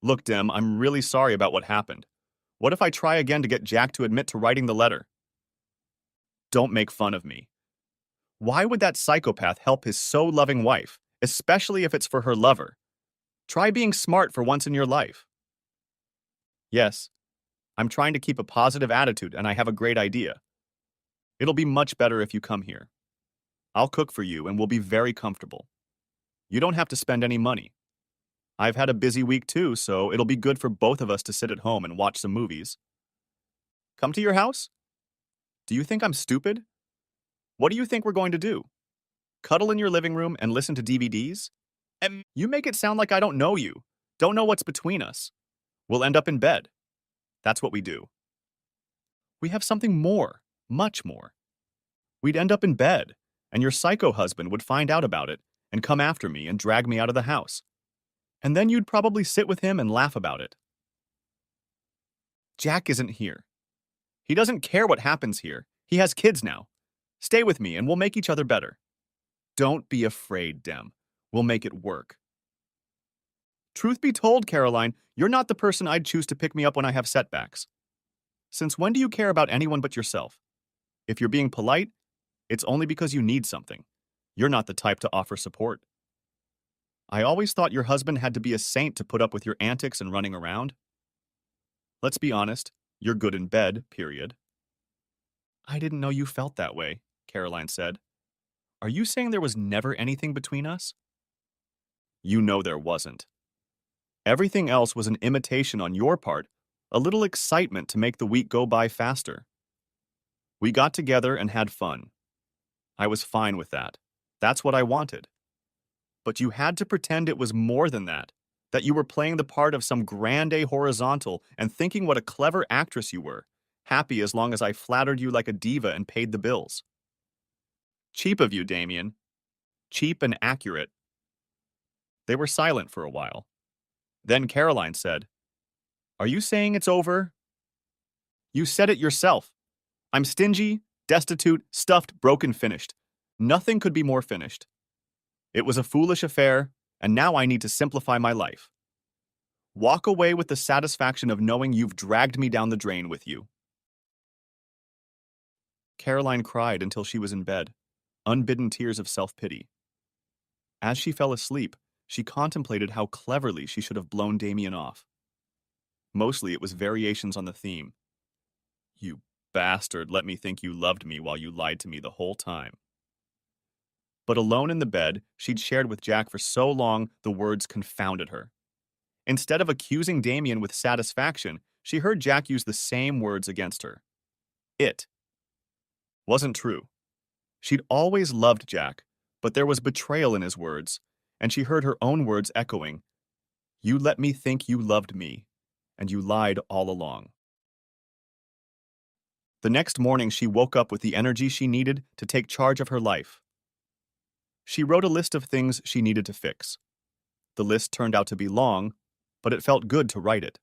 Look, Dem, I'm really sorry about what happened. What if I try again to get Jack to admit to writing the letter? Don't make fun of me. Why would that psychopath help his so-loving wife, especially if it's for her lover? Try being smart for once in your life. Yes, I'm trying to keep a positive attitude and I have a great idea. It'll be much better if you come here. I'll cook for you and we'll be very comfortable. You don't have to spend any money. I've had a busy week too, so it'll be good for both of us to sit at home and watch some movies. Come to your house? Do you think I'm stupid? What do you think we're going to do? Cuddle in your living room and listen to DVDs? You make it sound like I don't know you, don't know what's between us. We'll end up in bed. That's what we do. We have something more, much more. We'd end up in bed, and your psycho husband would find out about it and come after me and drag me out of the house. And then you'd probably sit with him and laugh about it. Jack isn't here. He doesn't care what happens here. He has kids now. Stay with me and we'll make each other better. Don't be afraid, Dem. We'll make it work. Truth be told, Caroline, you're not the person I'd choose to pick me up when I have setbacks. Since when do you care about anyone but yourself? If you're being polite, it's only because you need something. You're not the type to offer support. I always thought your husband had to be a saint to put up with your antics and running around. Let's be honest, you're good in bed, period. I didn't know you felt that way, Caroline said. Are you saying there was never anything between us? You know there wasn't. Everything else was an imitation on your part, a little excitement to make the week go by faster. We got together and had fun. I was fine with that. That's what I wanted. But you had to pretend it was more than that you were playing the part of some grande horizontal and thinking what a clever actress you were, happy as long as I flattered you like a diva and paid the bills. Cheap of you, Damien. Cheap and accurate. They were silent for a while. Then Caroline said, Are you saying it's over? You said it yourself. I'm stingy, destitute, stuffed, broken, finished. Nothing could be more finished. It was a foolish affair, and now I need to simplify my life. Walk away with the satisfaction of knowing you've dragged me down the drain with you. Caroline cried until she was in bed, unbidden tears of self-pity. As she fell asleep, she contemplated how cleverly she should have blown Damien off. Mostly it was variations on the theme. You bastard let me think you loved me while you lied to me the whole time. But alone in the bed she'd shared with Jack for so long, the words confounded her. Instead of accusing Damien with satisfaction, she heard Jack use the same words against her. It wasn't true. She'd always loved Jack, but there was betrayal in his words, and she heard her own words echoing, You let me think you loved me, and you lied all along. The next morning she woke up with the energy she needed to take charge of her life. She wrote a list of things she needed to fix. The list turned out to be long, but it felt good to write it.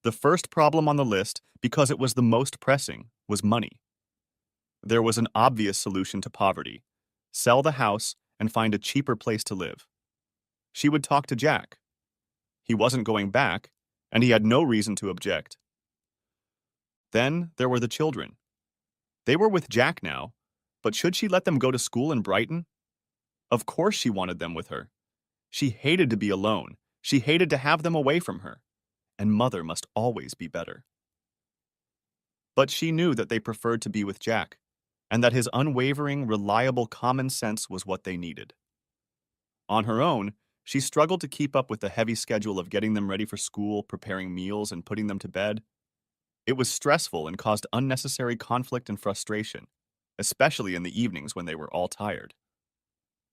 The first problem on the list, because it was the most pressing, was money. There was an obvious solution to poverty: sell the house and find a cheaper place to live. She would talk to Jack. He wasn't going back, and he had no reason to object. Then there were the children. They were with Jack now, but should she let them go to school in Brighton? Of course she wanted them with her. She hated to be alone. She hated to have them away from her. And mother must always be better. But she knew that they preferred to be with Jack, and that his unwavering, reliable common sense was what they needed. On her own, she struggled to keep up with the heavy schedule of getting them ready for school, preparing meals, and putting them to bed. It was stressful and caused unnecessary conflict and frustration, especially in the evenings when they were all tired.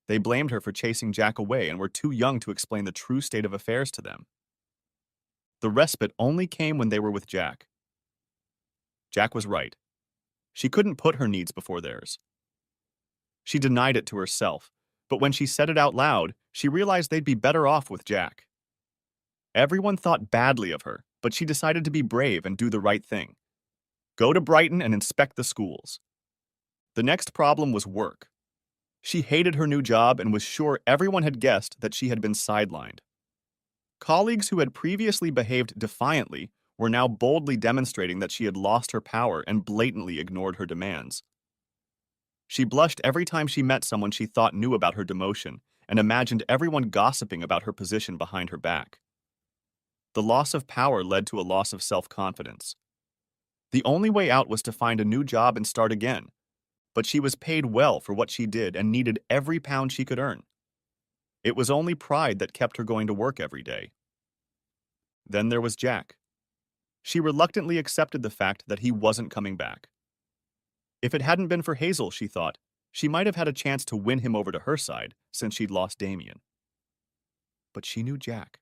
They blamed her for chasing Jack away and were too young to explain the true state of affairs to them. The respite only came when they were with Jack. Jack was right. She couldn't put her needs before theirs. She denied it to herself, but when she said it out loud, she realized they'd be better off with Jack. Everyone thought badly of her, but she decided to be brave and do the right thing. Go to Brighton and inspect the schools. The next problem was work. She hated her new job and was sure everyone had guessed that she had been sidelined. Colleagues who had previously behaved defiantly were now boldly demonstrating that she had lost her power and blatantly ignored her demands. She blushed every time she met someone she thought knew about her demotion and imagined everyone gossiping about her position behind her back. The loss of power led to a loss of self-confidence. The only way out was to find a new job and start again, but she was paid well for what she did and needed every pound she could earn. It was only pride that kept her going to work every day. Then there was Jack. She reluctantly accepted the fact that he wasn't coming back. If it hadn't been for Hazel, she thought, she might have had a chance to win him over to her side since she'd lost Damien. But she knew Jack.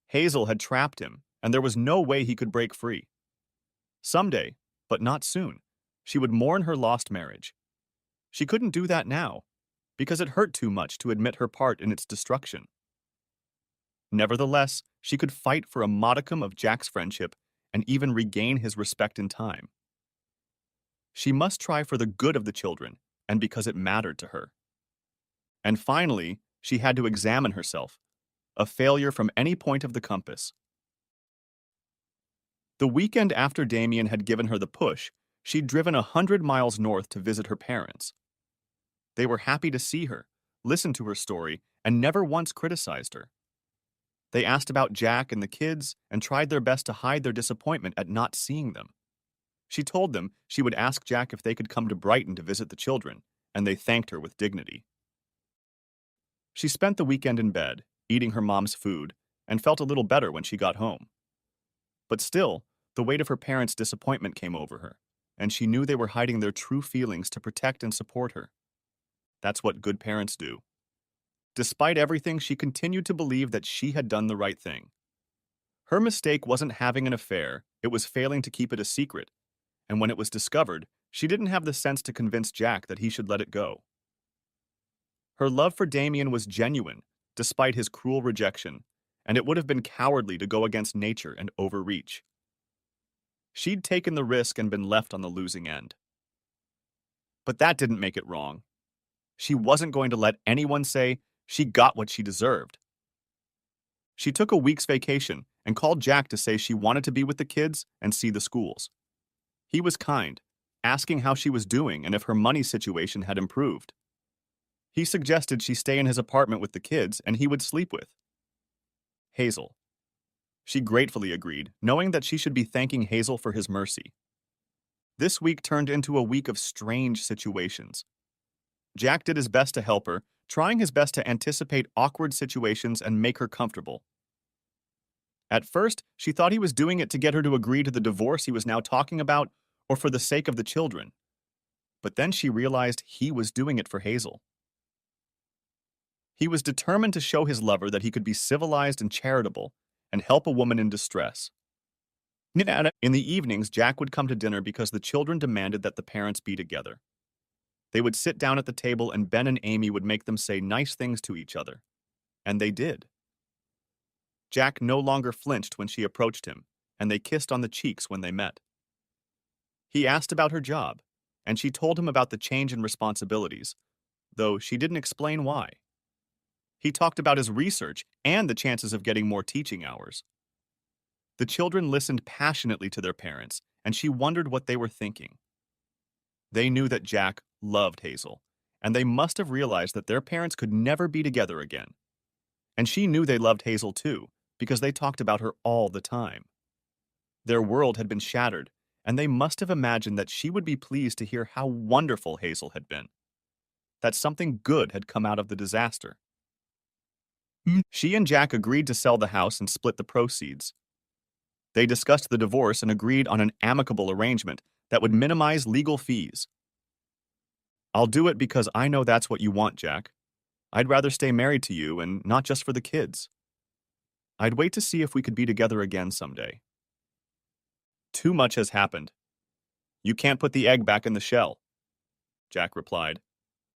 Hazel had trapped him, and there was no way he could break free. Someday, but not soon, she would mourn her lost marriage. She couldn't do that now, because it hurt too much to admit her part in its destruction. Nevertheless, she could fight for a modicum of Jack's friendship and even regain his respect in time. She must try for the good of the children and because it mattered to her. And finally, she had to examine herself, a failure from any point of the compass. The weekend after Damien had given her the push, she'd driven 100 miles north to visit her parents. They were happy to see her, listened to her story, and never once criticized her. They asked about Jack and the kids and tried their best to hide their disappointment at not seeing them. She told them she would ask Jack if they could come to Brighton to visit the children, and they thanked her with dignity. She spent the weekend in bed, eating her mom's food, and felt a little better when she got home. But still, the weight of her parents' disappointment came over her, and she knew they were hiding their true feelings to protect and support her. That's what good parents do. Despite everything, she continued to believe that she had done the right thing. Her mistake wasn't having an affair, it was failing to keep it a secret, and when it was discovered, she didn't have the sense to convince Jack that he should let it go. Her love for Damien was genuine, despite his cruel rejection, and it would have been cowardly to go against nature and overreach. She'd taken the risk and been left on the losing end. But that didn't make it wrong. She wasn't going to let anyone say she got what she deserved. She took a week's vacation and called Jack to say she wanted to be with the kids and see the schools. He was kind, asking how she was doing and if her money situation had improved. He suggested she stay in his apartment with the kids and he would sleep with Hazel. She gratefully agreed, knowing that she should be thanking Hazel for his mercy. This week turned into a week of strange situations. Jack did his best to help her, trying his best to anticipate awkward situations and make her comfortable. At first, she thought he was doing it to get her to agree to the divorce he was now talking about or for the sake of the children. But then she realized he was doing it for Hazel. He was determined to show his lover that he could be civilized and charitable and help a woman in distress. In the evenings, Jack would come to dinner because the children demanded that the parents be together. They would sit down at the table and Ben and Amy would make them say nice things to each other. And they did. Jack no longer flinched when she approached him, and they kissed on the cheeks when they met. He asked about her job, and she told him about the change in responsibilities, though she didn't explain why. He talked about his research and the chances of getting more teaching hours. The children listened passionately to their parents, and she wondered what they were thinking. They knew that Jack loved Hazel, and they must have realized that their parents could never be together again. And she knew they loved Hazel too, because they talked about her all the time. Their world had been shattered, and they must have imagined that she would be pleased to hear how wonderful Hazel had been, that something good had come out of the disaster. She and Jack agreed to sell the house and split the proceeds. They discussed the divorce and agreed on an amicable arrangement that would minimize legal fees. "I'll do it because I know that's what you want, Jack. I'd rather stay married to you and not just for the kids. I'd wait to see if we could be together again someday." "Too much has happened. You can't put the egg back in the shell," Jack replied.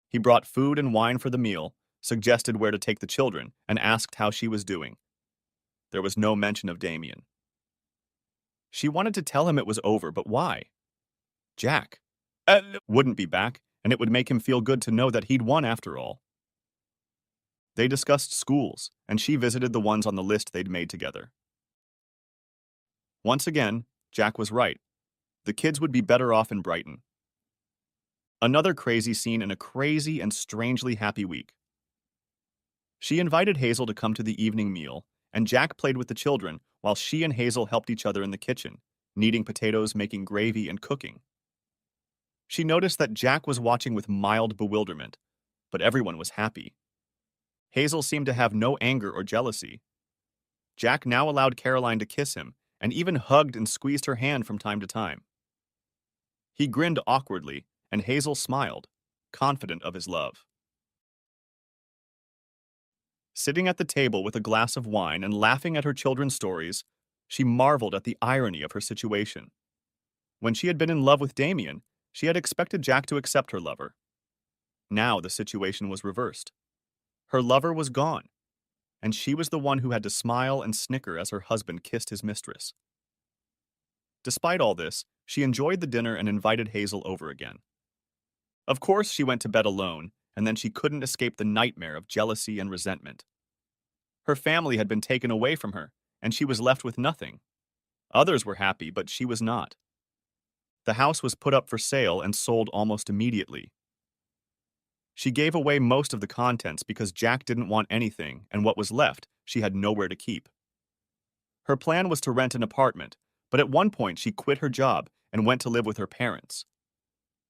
He brought food and wine for the meal, suggested where to take the children, and asked how she was doing. There was no mention of Damien. She wanted to tell him it was over, but why? Jack wouldn't be back, and it would make him feel good to know that he'd won after all. They discussed schools, and she visited the ones on the list they'd made together. Once again, Jack was right. The kids would be better off in Brighton. Another crazy scene in a crazy and strangely happy week. She invited Hazel to come to the evening meal, and Jack played with the children while she and Hazel helped each other in the kitchen, kneading potatoes, making gravy, and cooking. She noticed that Jack was watching with mild bewilderment, but everyone was happy. Hazel seemed to have no anger or jealousy. Jack now allowed Caroline to kiss him and even hugged and squeezed her hand from time to time. He grinned awkwardly, and Hazel smiled, confident of his love. Sitting at the table with a glass of wine and laughing at her children's stories, she marveled at the irony of her situation. When she had been in love with Damien, she had expected Jack to accept her lover. Now the situation was reversed. Her lover was gone, and she was the one who had to smile and snicker as her husband kissed his mistress. Despite all this, she enjoyed the dinner and invited Hazel over again. Of course, she went to bed alone, and then she couldn't escape the nightmare of jealousy and resentment. Her family had been taken away from her, and she was left with nothing. Others were happy, but she was not. The house was put up for sale and sold almost immediately. She gave away most of the contents because Jack didn't want anything, and what was left, she had nowhere to keep. Her plan was to rent an apartment, but at one point she quit her job and went to live with her parents.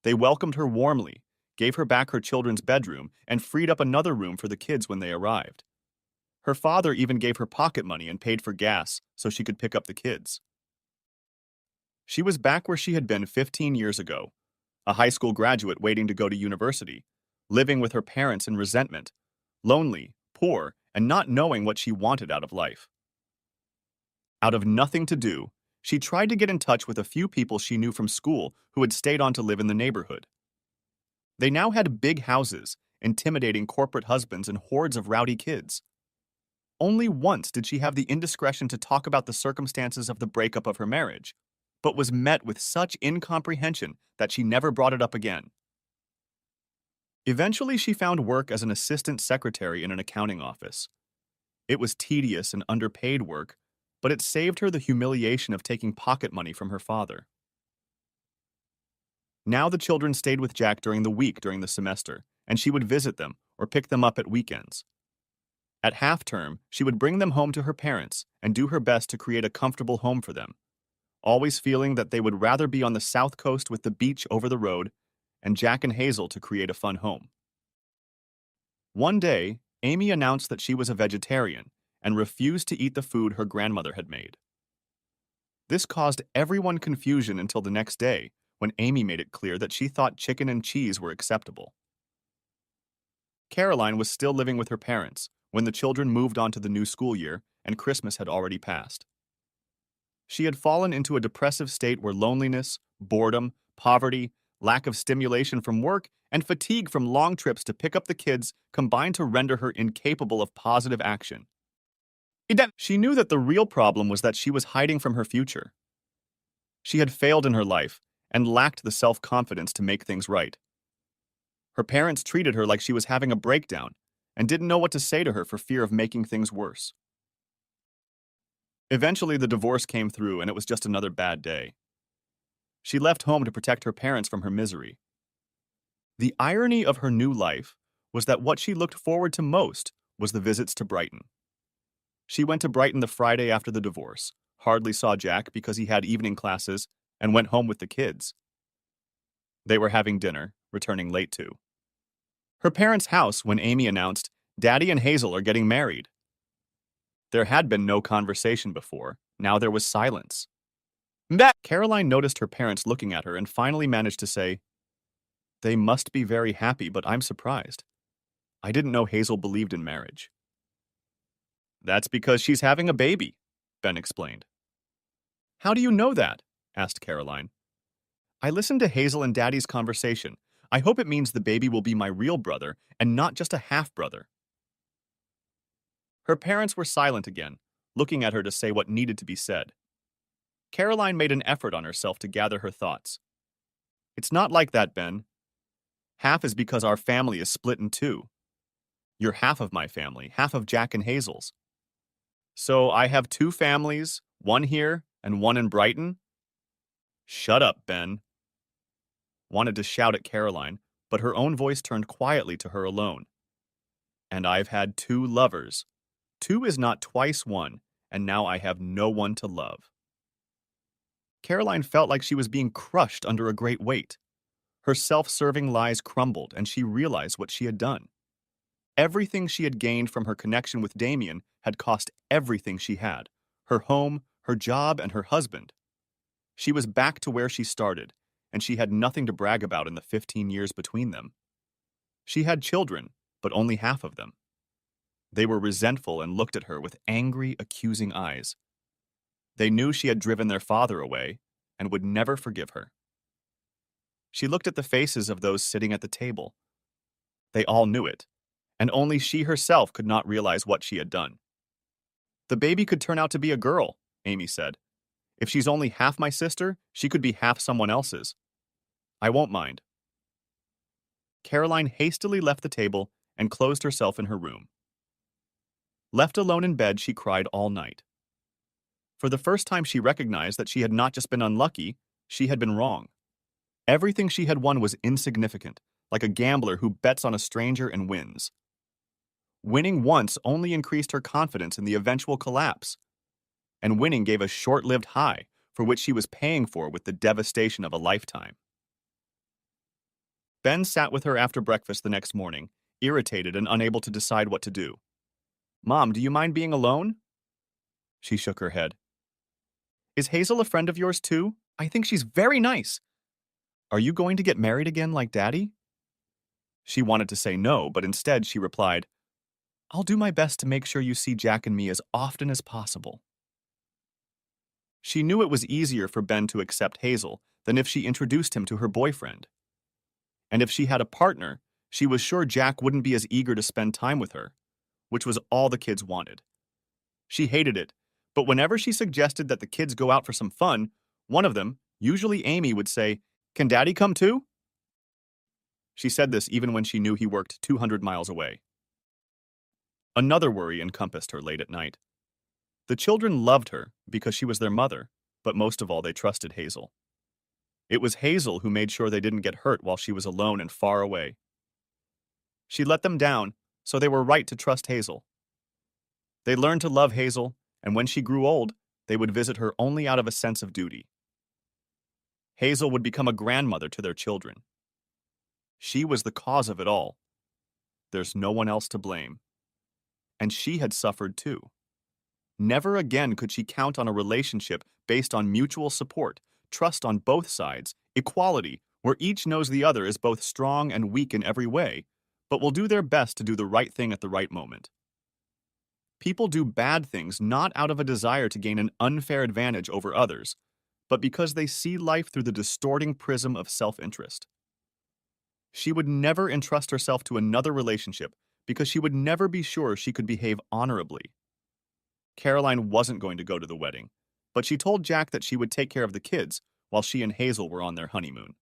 They welcomed her warmly, gave her back her children's bedroom, and freed up another room for the kids when they arrived. Her father even gave her pocket money and paid for gas so she could pick up the kids. She was back where she had been 15 years ago, a high school graduate waiting to go to university, living with her parents in resentment, lonely, poor, and not knowing what she wanted out of life. Out of nothing to do, she tried to get in touch with a few people she knew from school who had stayed on to live in the neighborhood. They now had big houses, intimidating corporate husbands, and hordes of rowdy kids. Only once did she have the indiscretion to talk about the circumstances of the breakup of her marriage, but was met with such incomprehension that she never brought it up again. Eventually, she found work as an assistant secretary in an accounting office. It was tedious and underpaid work, but it saved her the humiliation of taking pocket money from her father. Now the children stayed with Jack during the week during the semester, and she would visit them or pick them up at weekends. At half-term, she would bring them home to her parents and do her best to create a comfortable home for them, always feeling that they would rather be on the south coast with the beach over the road and Jack and Hazel to create a fun home. One day, Amy announced that she was a vegetarian and refused to eat the food her grandmother had made. This caused everyone confusion until the next day, when Amy made it clear that she thought chicken and cheese were acceptable. Caroline was still living with her parents when the children moved on to the new school year and Christmas had already passed. She had fallen into a depressive state where loneliness, boredom, poverty, lack of stimulation from work, and fatigue from long trips to pick up the kids combined to render her incapable of positive action. She knew that the real problem was that she was hiding from her future. She had failed in her life and lacked the self-confidence to make things right. Her parents treated her like she was having a breakdown and didn't know what to say to her for fear of making things worse. Eventually, the divorce came through and it was just another bad day. She left home to protect her parents from her misery. The irony of her new life was that what she looked forward to most was the visits to Brighton. She went to Brighton the Friday after the divorce, hardly saw Jack because he had evening classes, and went home with the kids. They were having dinner, returning late too. Her parents' house when Amy announced, "Daddy and Hazel are getting married." There had been no conversation before. Now there was silence. Caroline noticed her parents looking at her and finally managed to say, "They must be very happy, but I'm surprised. I didn't know Hazel believed in marriage." "That's because she's having a baby," Ben explained. "How do you know that?" asked Caroline. "I listened to Hazel and Daddy's conversation. I hope it means the baby will be my real brother and not just a half-brother." Her parents were silent again, looking at her to say what needed to be said. Caroline made an effort on herself to gather her thoughts. "It's not like that, Ben. Half is because our family is split in two. You're half of my family, half of Jack and Hazel's. So I have two families, one here and one in Brighton?" "Shut up, Ben." wanted to shout at Caroline, but her own voice turned quietly to her alone. And I've had 2 lovers. 2 is not twice 1, and now I have no one to love. Caroline felt like she was being crushed under a great weight. Her self-serving lies crumbled, and she realized what she had done. Everything she had gained from her connection with Damien had cost everything she had: her home, her job, and her husband. She was back to where she started, and she had nothing to brag about in the 15 years between them. She had children, but only half of them. They were resentful and looked at her with angry, accusing eyes. They knew she had driven their father away and would never forgive her. She looked at the faces of those sitting at the table. They all knew it, and only she herself could not realize what she had done. The baby could turn out to be a girl, Amy said. If she's only half my sister, she could be half someone else's. I won't mind. Caroline hastily left the table and closed herself in her room. Left alone in bed, she cried all night. For the first time, she recognized that she had not just been unlucky, she had been wrong. Everything she had won was insignificant, like a gambler who bets on a stranger and wins. Winning once only increased her confidence in the eventual collapse, and winning gave a short-lived high for which she was paying for with the devastation of a lifetime. Ben sat with her after breakfast the next morning, irritated and unable to decide what to do. Mom, do you mind being alone? She shook her head. Is Hazel a friend of yours too? I think she's very nice. Are you going to get married again like Daddy? She wanted to say no, but instead she replied, I'll do my best to make sure you see Jack and me as often as possible. She knew it was easier for Ben to accept Hazel than if she introduced him to her boyfriend. And if she had a partner, she was sure Jack wouldn't be as eager to spend time with her, which was all the kids wanted. She hated it, but whenever she suggested that the kids go out for some fun, one of them, usually Amy, would say, Can Daddy come too? She said this even when she knew he worked 200 miles away. Another worry encompassed her late at night. The children loved her because she was their mother, but most of all they trusted Hazel. It was Hazel who made sure they didn't get hurt while she was alone and far away. She let them down, so they were right to trust Hazel. They learned to love Hazel, and when she grew old, they would visit her only out of a sense of duty. Hazel would become a grandmother to their children. She was the cause of it all. There's no one else to blame. And she had suffered too. Never again could she count on a relationship based on mutual support, trust on both sides, equality, where each knows the other is both strong and weak in every way, but will do their best to do the right thing at the right moment. People do bad things not out of a desire to gain an unfair advantage over others, but because they see life through the distorting prism of self-interest. She would never entrust herself to another relationship because she would never be sure she could behave honorably. Caroline wasn't going to go to the wedding, but she told Jack that she would take care of the kids while she and Hazel were on their honeymoon.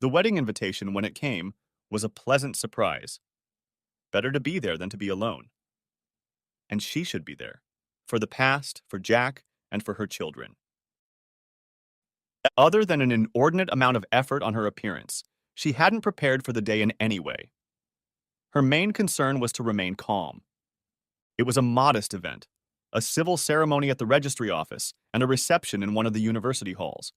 The wedding invitation, when it came, was a pleasant surprise. Better to be there than to be alone. And she should be there, for the past, for Jack, and for her children. Other than an inordinate amount of effort on her appearance, she hadn't prepared for the day in any way. Her main concern was to remain calm. It was a modest event, a civil ceremony at the registry office, and a reception in one of the university halls.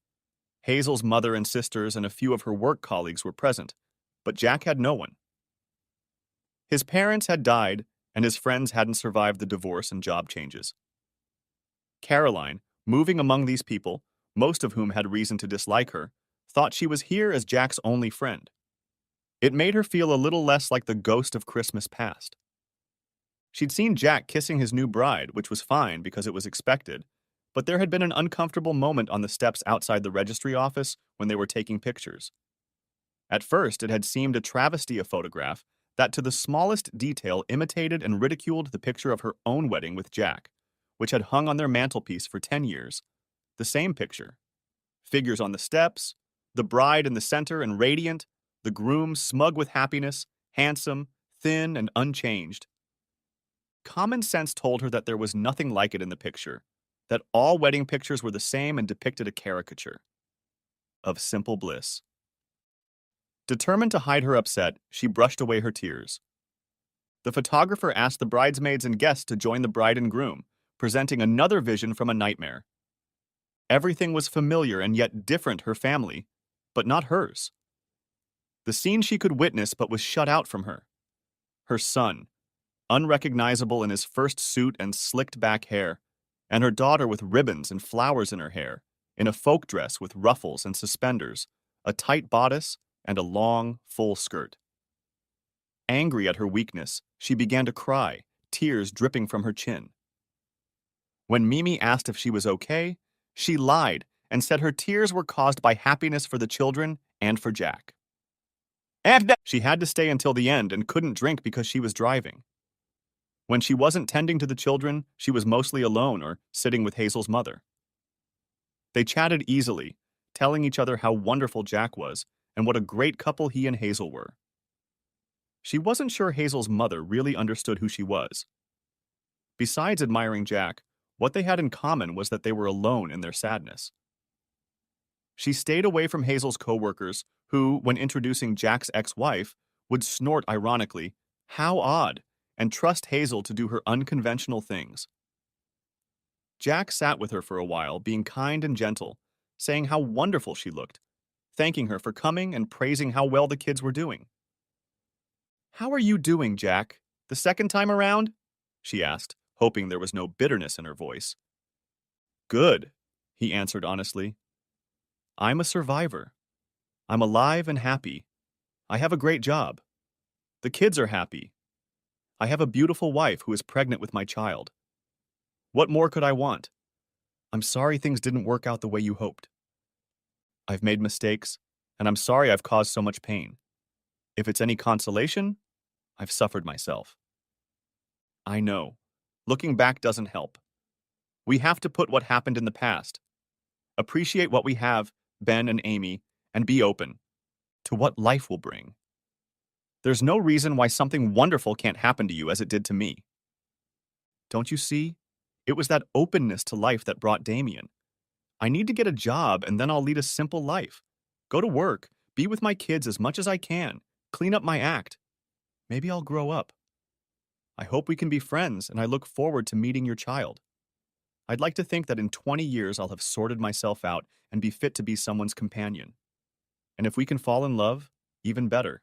Hazel's mother and sisters and a few of her work colleagues were present, but Jack had no one. His parents had died, and his friends hadn't survived the divorce and job changes. Caroline, moving among these people, most of whom had reason to dislike her, thought she was here as Jack's only friend. It made her feel a little less like the ghost of Christmas past. She'd seen Jack kissing his new bride, which was fine because it was expected, but there had been an uncomfortable moment on the steps outside the registry office when they were taking pictures. At first, it had seemed a travesty of photograph that to the smallest detail imitated and ridiculed the picture of her own wedding with Jack, which had hung on their mantelpiece for 10 years. The same picture. Figures on the steps, the bride in the center and radiant, the groom smug with happiness, handsome, thin, and unchanged. Common sense told her that there was nothing like it in the picture, that all wedding pictures were the same and depicted a caricature. of simple bliss. Determined to hide her upset, she brushed away her tears. The photographer asked the bridesmaids and guests to join the bride and groom, presenting another vision from a nightmare. Everything was familiar and yet different her family, but not hers. The scene she could witness but was shut out from her. Her son, unrecognizable in his first suit and slicked back hair, and her daughter with ribbons and flowers in her hair, in a folk dress with ruffles and suspenders, a tight bodice, and a long, full skirt. Angry at her weakness, she began to cry, tears dripping from her chin. When Mimi asked if she was okay, she lied and said her tears were caused by happiness for the children and for Jack. She had to stay until the end and couldn't drink because she was driving. When she wasn't tending to the children, she was mostly alone or sitting with Hazel's mother. They chatted easily, telling each other how wonderful Jack was and what a great couple he and Hazel were. She wasn't sure Hazel's mother really understood who she was. Besides admiring Jack, what they had in common was that they were alone in their sadness. She stayed away from Hazel's coworkers, who, when introducing Jack's ex-wife, would snort ironically, "How odd," and trust Hazel to do her unconventional things. Jack sat with her for a while, being kind and gentle, saying how wonderful she looked, thanking her for coming and praising how well the kids were doing. "How are you doing, Jack? The second time around?" she asked, hoping there was no bitterness in her voice. "Good," he answered honestly. "I'm a survivor. I'm alive and happy. I have a great job. The kids are happy. I have a beautiful wife who is pregnant with my child. What more could I want? I'm sorry things didn't work out the way you hoped. I've made mistakes, and I'm sorry I've caused so much pain. If it's any consolation, I've suffered myself. I know. Looking back doesn't help. We have to put what happened in the past. Appreciate what we have, Ben and Amy, and be open to what life will bring. There's no reason why something wonderful can't happen to you as it did to me. Don't you see? It was that openness to life that brought Damien. I need to get a job and then I'll lead a simple life. Go to work, be with my kids as much as I can, clean up my act. Maybe I'll grow up. I hope we can be friends and I look forward to meeting your child. I'd like to think that in 20 years I'll have sorted myself out and be fit to be someone's companion. And if we can fall in love, even better.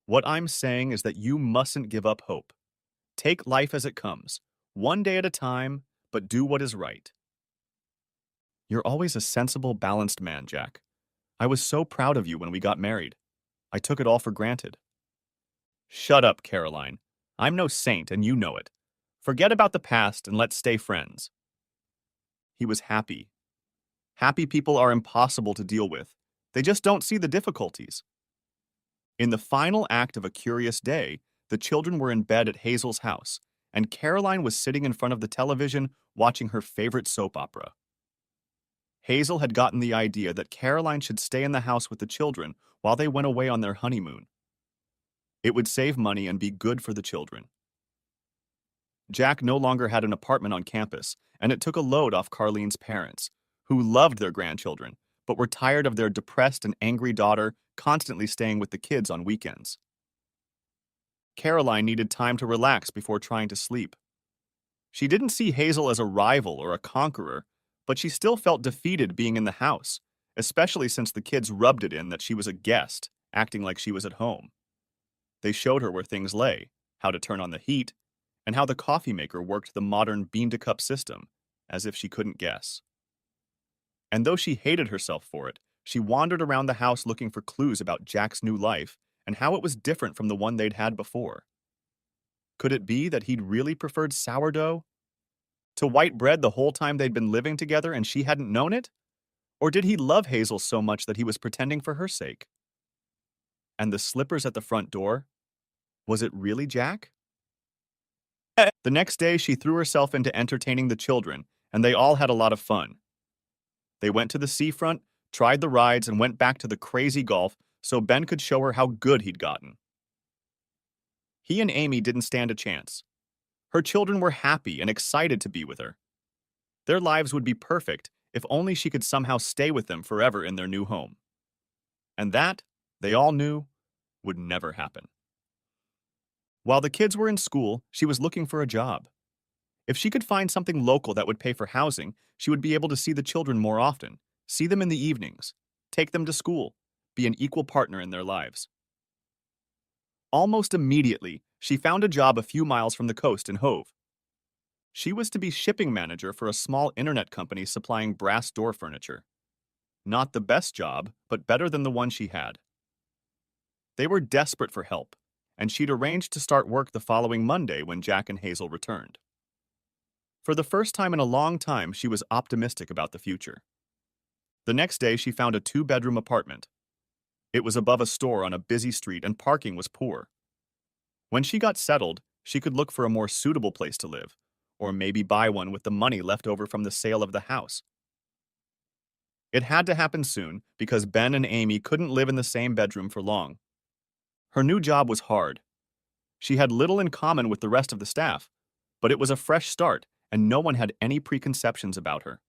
What I'm saying is that you mustn't give up hope. Take life as it comes, one day at a time, but do what is right. You're always a sensible, balanced man, Jack. I was so proud of you when we got married. I took it all for granted. Shut up, Caroline. I'm no saint and you know it. Forget about the past and let's stay friends. He was happy. Happy people are impossible to deal with. They just don't see the difficulties. In the final act of A Curious Day, the children were in bed at Hazel's house, and Caroline was sitting in front of the television watching her favorite soap opera. Hazel had gotten the idea that Caroline should stay in the house with the children while they went away on their honeymoon. It would save money and be good for the children. Jack no longer had an apartment on campus, and it took a load off Carlene's parents, who loved their grandchildren, but were tired of their depressed and angry daughter constantly staying with the kids on weekends. Caroline needed time to relax before trying to sleep. She didn't see Hazel as a rival or a conqueror, but she still felt defeated being in the house, especially since the kids rubbed it in that she was a guest, acting like she was at home. They showed her where things lay, how to turn on the heat, and how the coffee maker worked the modern bean-to-cup system, as if she couldn't guess. And though she hated herself for it, she wandered around the house looking for clues about Jack's new life and how it was different from the one they'd had before. Could it be that he'd really preferred sourdough to white bread the whole time they'd been living together and she hadn't known it? Or did he love Hazel so much that he was pretending for her sake? And the slippers at the front door? Was it really Jack? The next day, she threw herself into entertaining the children, and they all had a lot of fun. They went to the seafront, tried the rides, and went back to the crazy golf so Ben could show her how good he'd gotten. He and Amy didn't stand a chance. Her children were happy and excited to be with her. Their lives would be perfect if only she could somehow stay with them forever in their new home. And that, they all knew, would never happen. While the kids were in school, she was looking for a job. If she could find something local that would pay for housing, she would be able to see the children more often, see them in the evenings, take them to school, be an equal partner in their lives. Almost immediately, she found a job a few miles from the coast in Hove. She was to be shipping manager for a small internet company supplying brass door furniture. Not the best job, but better than the one she had. They were desperate for help, and she'd arranged to start work the following Monday when Jack and Hazel returned. For the first time in a long time, she was optimistic about the future. The next day, she found a two-bedroom apartment. It was above a store on a busy street and parking was poor. When she got settled, she could look for a more suitable place to live, or maybe buy one with the money left over from the sale of the house. It had to happen soon because Ben and Amy couldn't live in the same bedroom for long. Her new job was hard. She had little in common with the rest of the staff, but it was a fresh start and no one had any preconceptions about her.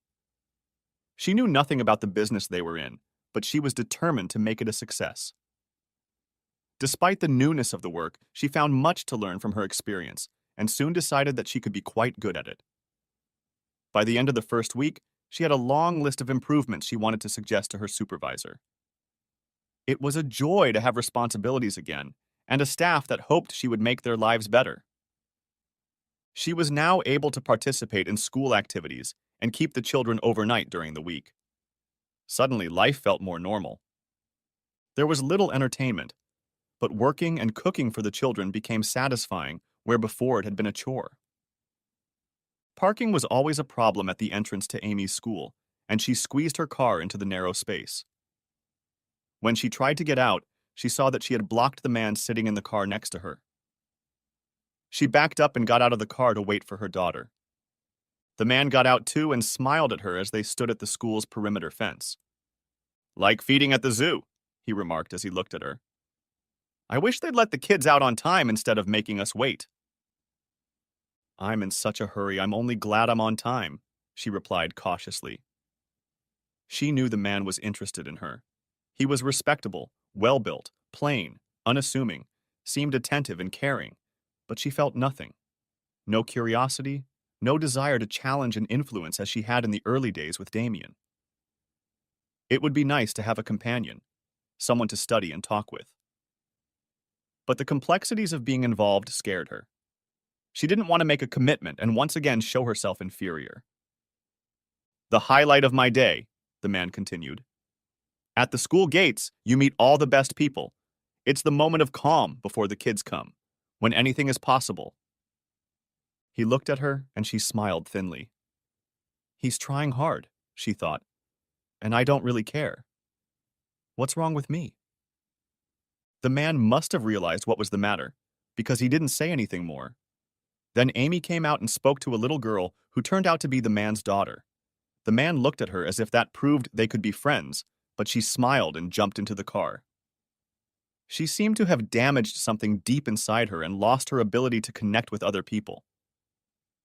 She knew nothing about the business they were in, but she was determined to make it a success. Despite the newness of the work, she found much to learn from her experience and soon decided that she could be quite good at it. By the end of the first week, she had a long list of improvements she wanted to suggest to her supervisor. It was a joy to have responsibilities again, and a staff that hoped she would make their lives better. She was now able to participate in school activities and keep the children overnight during the week. Suddenly, life felt more normal. There was little entertainment, but working and cooking for the children became satisfying where before it had been a chore. Parking was always a problem at the entrance to Amy's school, and she squeezed her car into the narrow space. When she tried to get out, she saw that she had blocked the man sitting in the car next to her. She backed up and got out of the car to wait for her daughter. The man got out too and smiled at her as they stood at the school's perimeter fence. "Like feeding at the zoo," he remarked as he looked at her. "I wish they'd let the kids out on time instead of making us wait." "I'm in such a hurry, I'm only glad I'm on time," she replied cautiously. She knew the man was interested in her. He was respectable, well-built, plain, unassuming, seemed attentive and caring, but she felt nothing. No curiosity, no desire to challenge and influence as she had in the early days with Damien. It would be nice to have a companion, someone to study and talk with. But the complexities of being involved scared her. She didn't want to make a commitment and once again show herself inferior. "The highlight of my day," the man continued. "At the school gates, you meet all the best people. It's the moment of calm before the kids come, when anything is possible." He looked at her and she smiled thinly. He's trying hard, she thought, and I don't really care. What's wrong with me? The man must have realized what was the matter, because he didn't say anything more. Then Amy came out and spoke to a little girl who turned out to be the man's daughter. The man looked at her as if that proved they could be friends, but she smiled and jumped into the car. She seemed to have damaged something deep inside her and lost her ability to connect with other people.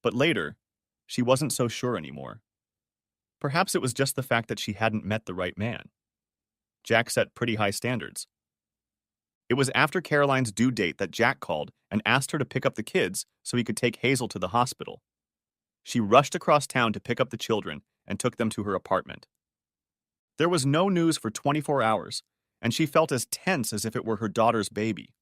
But later, she wasn't so sure anymore. Perhaps it was just the fact that she hadn't met the right man. Jack set pretty high standards. It was after Caroline's due date that Jack called and asked her to pick up the kids so he could take Hazel to the hospital. She rushed across town to pick up the children and took them to her apartment. There was no news for 24 hours, and she felt as tense as if it were her daughter's baby.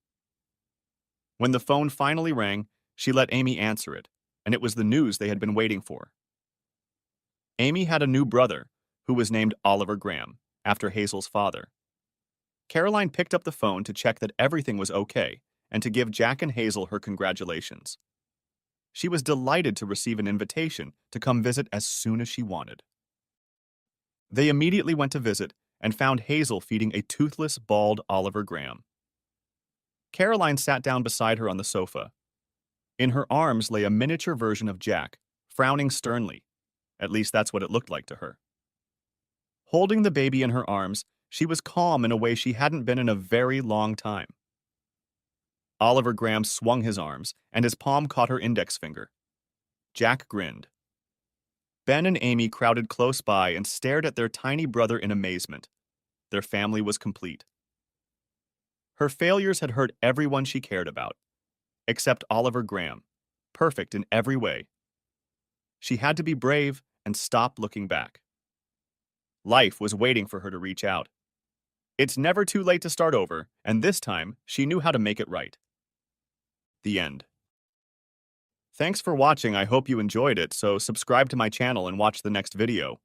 When the phone finally rang, she let Amy answer it, and it was the news they had been waiting for. Amy had a new brother, who was named Oliver Graham, after Hazel's father. Caroline picked up the phone to check that everything was okay and to give Jack and Hazel her congratulations. She was delighted to receive an invitation to come visit as soon as she wanted. They immediately went to visit and found Hazel feeding a toothless, bald Oliver Graham. Caroline sat down beside her on the sofa. In her arms lay a miniature version of Jack, frowning sternly. At least that's what it looked like to her. Holding the baby in her arms, she was calm in a way she hadn't been in a very long time. Oliver Graham swung his arms, and his palm caught her index finger. Jack grinned. Ben and Amy crowded close by and stared at their tiny brother in amazement. Their family was complete. Her failures had hurt everyone she cared about, except Oliver Graham, perfect in every way. She had to be brave and stop looking back. Life was waiting for her to reach out. It's never too late to start over, and this time, she knew how to make it right. The end. Thanks for watching. I hope you enjoyed it, so subscribe to my channel and watch the next video.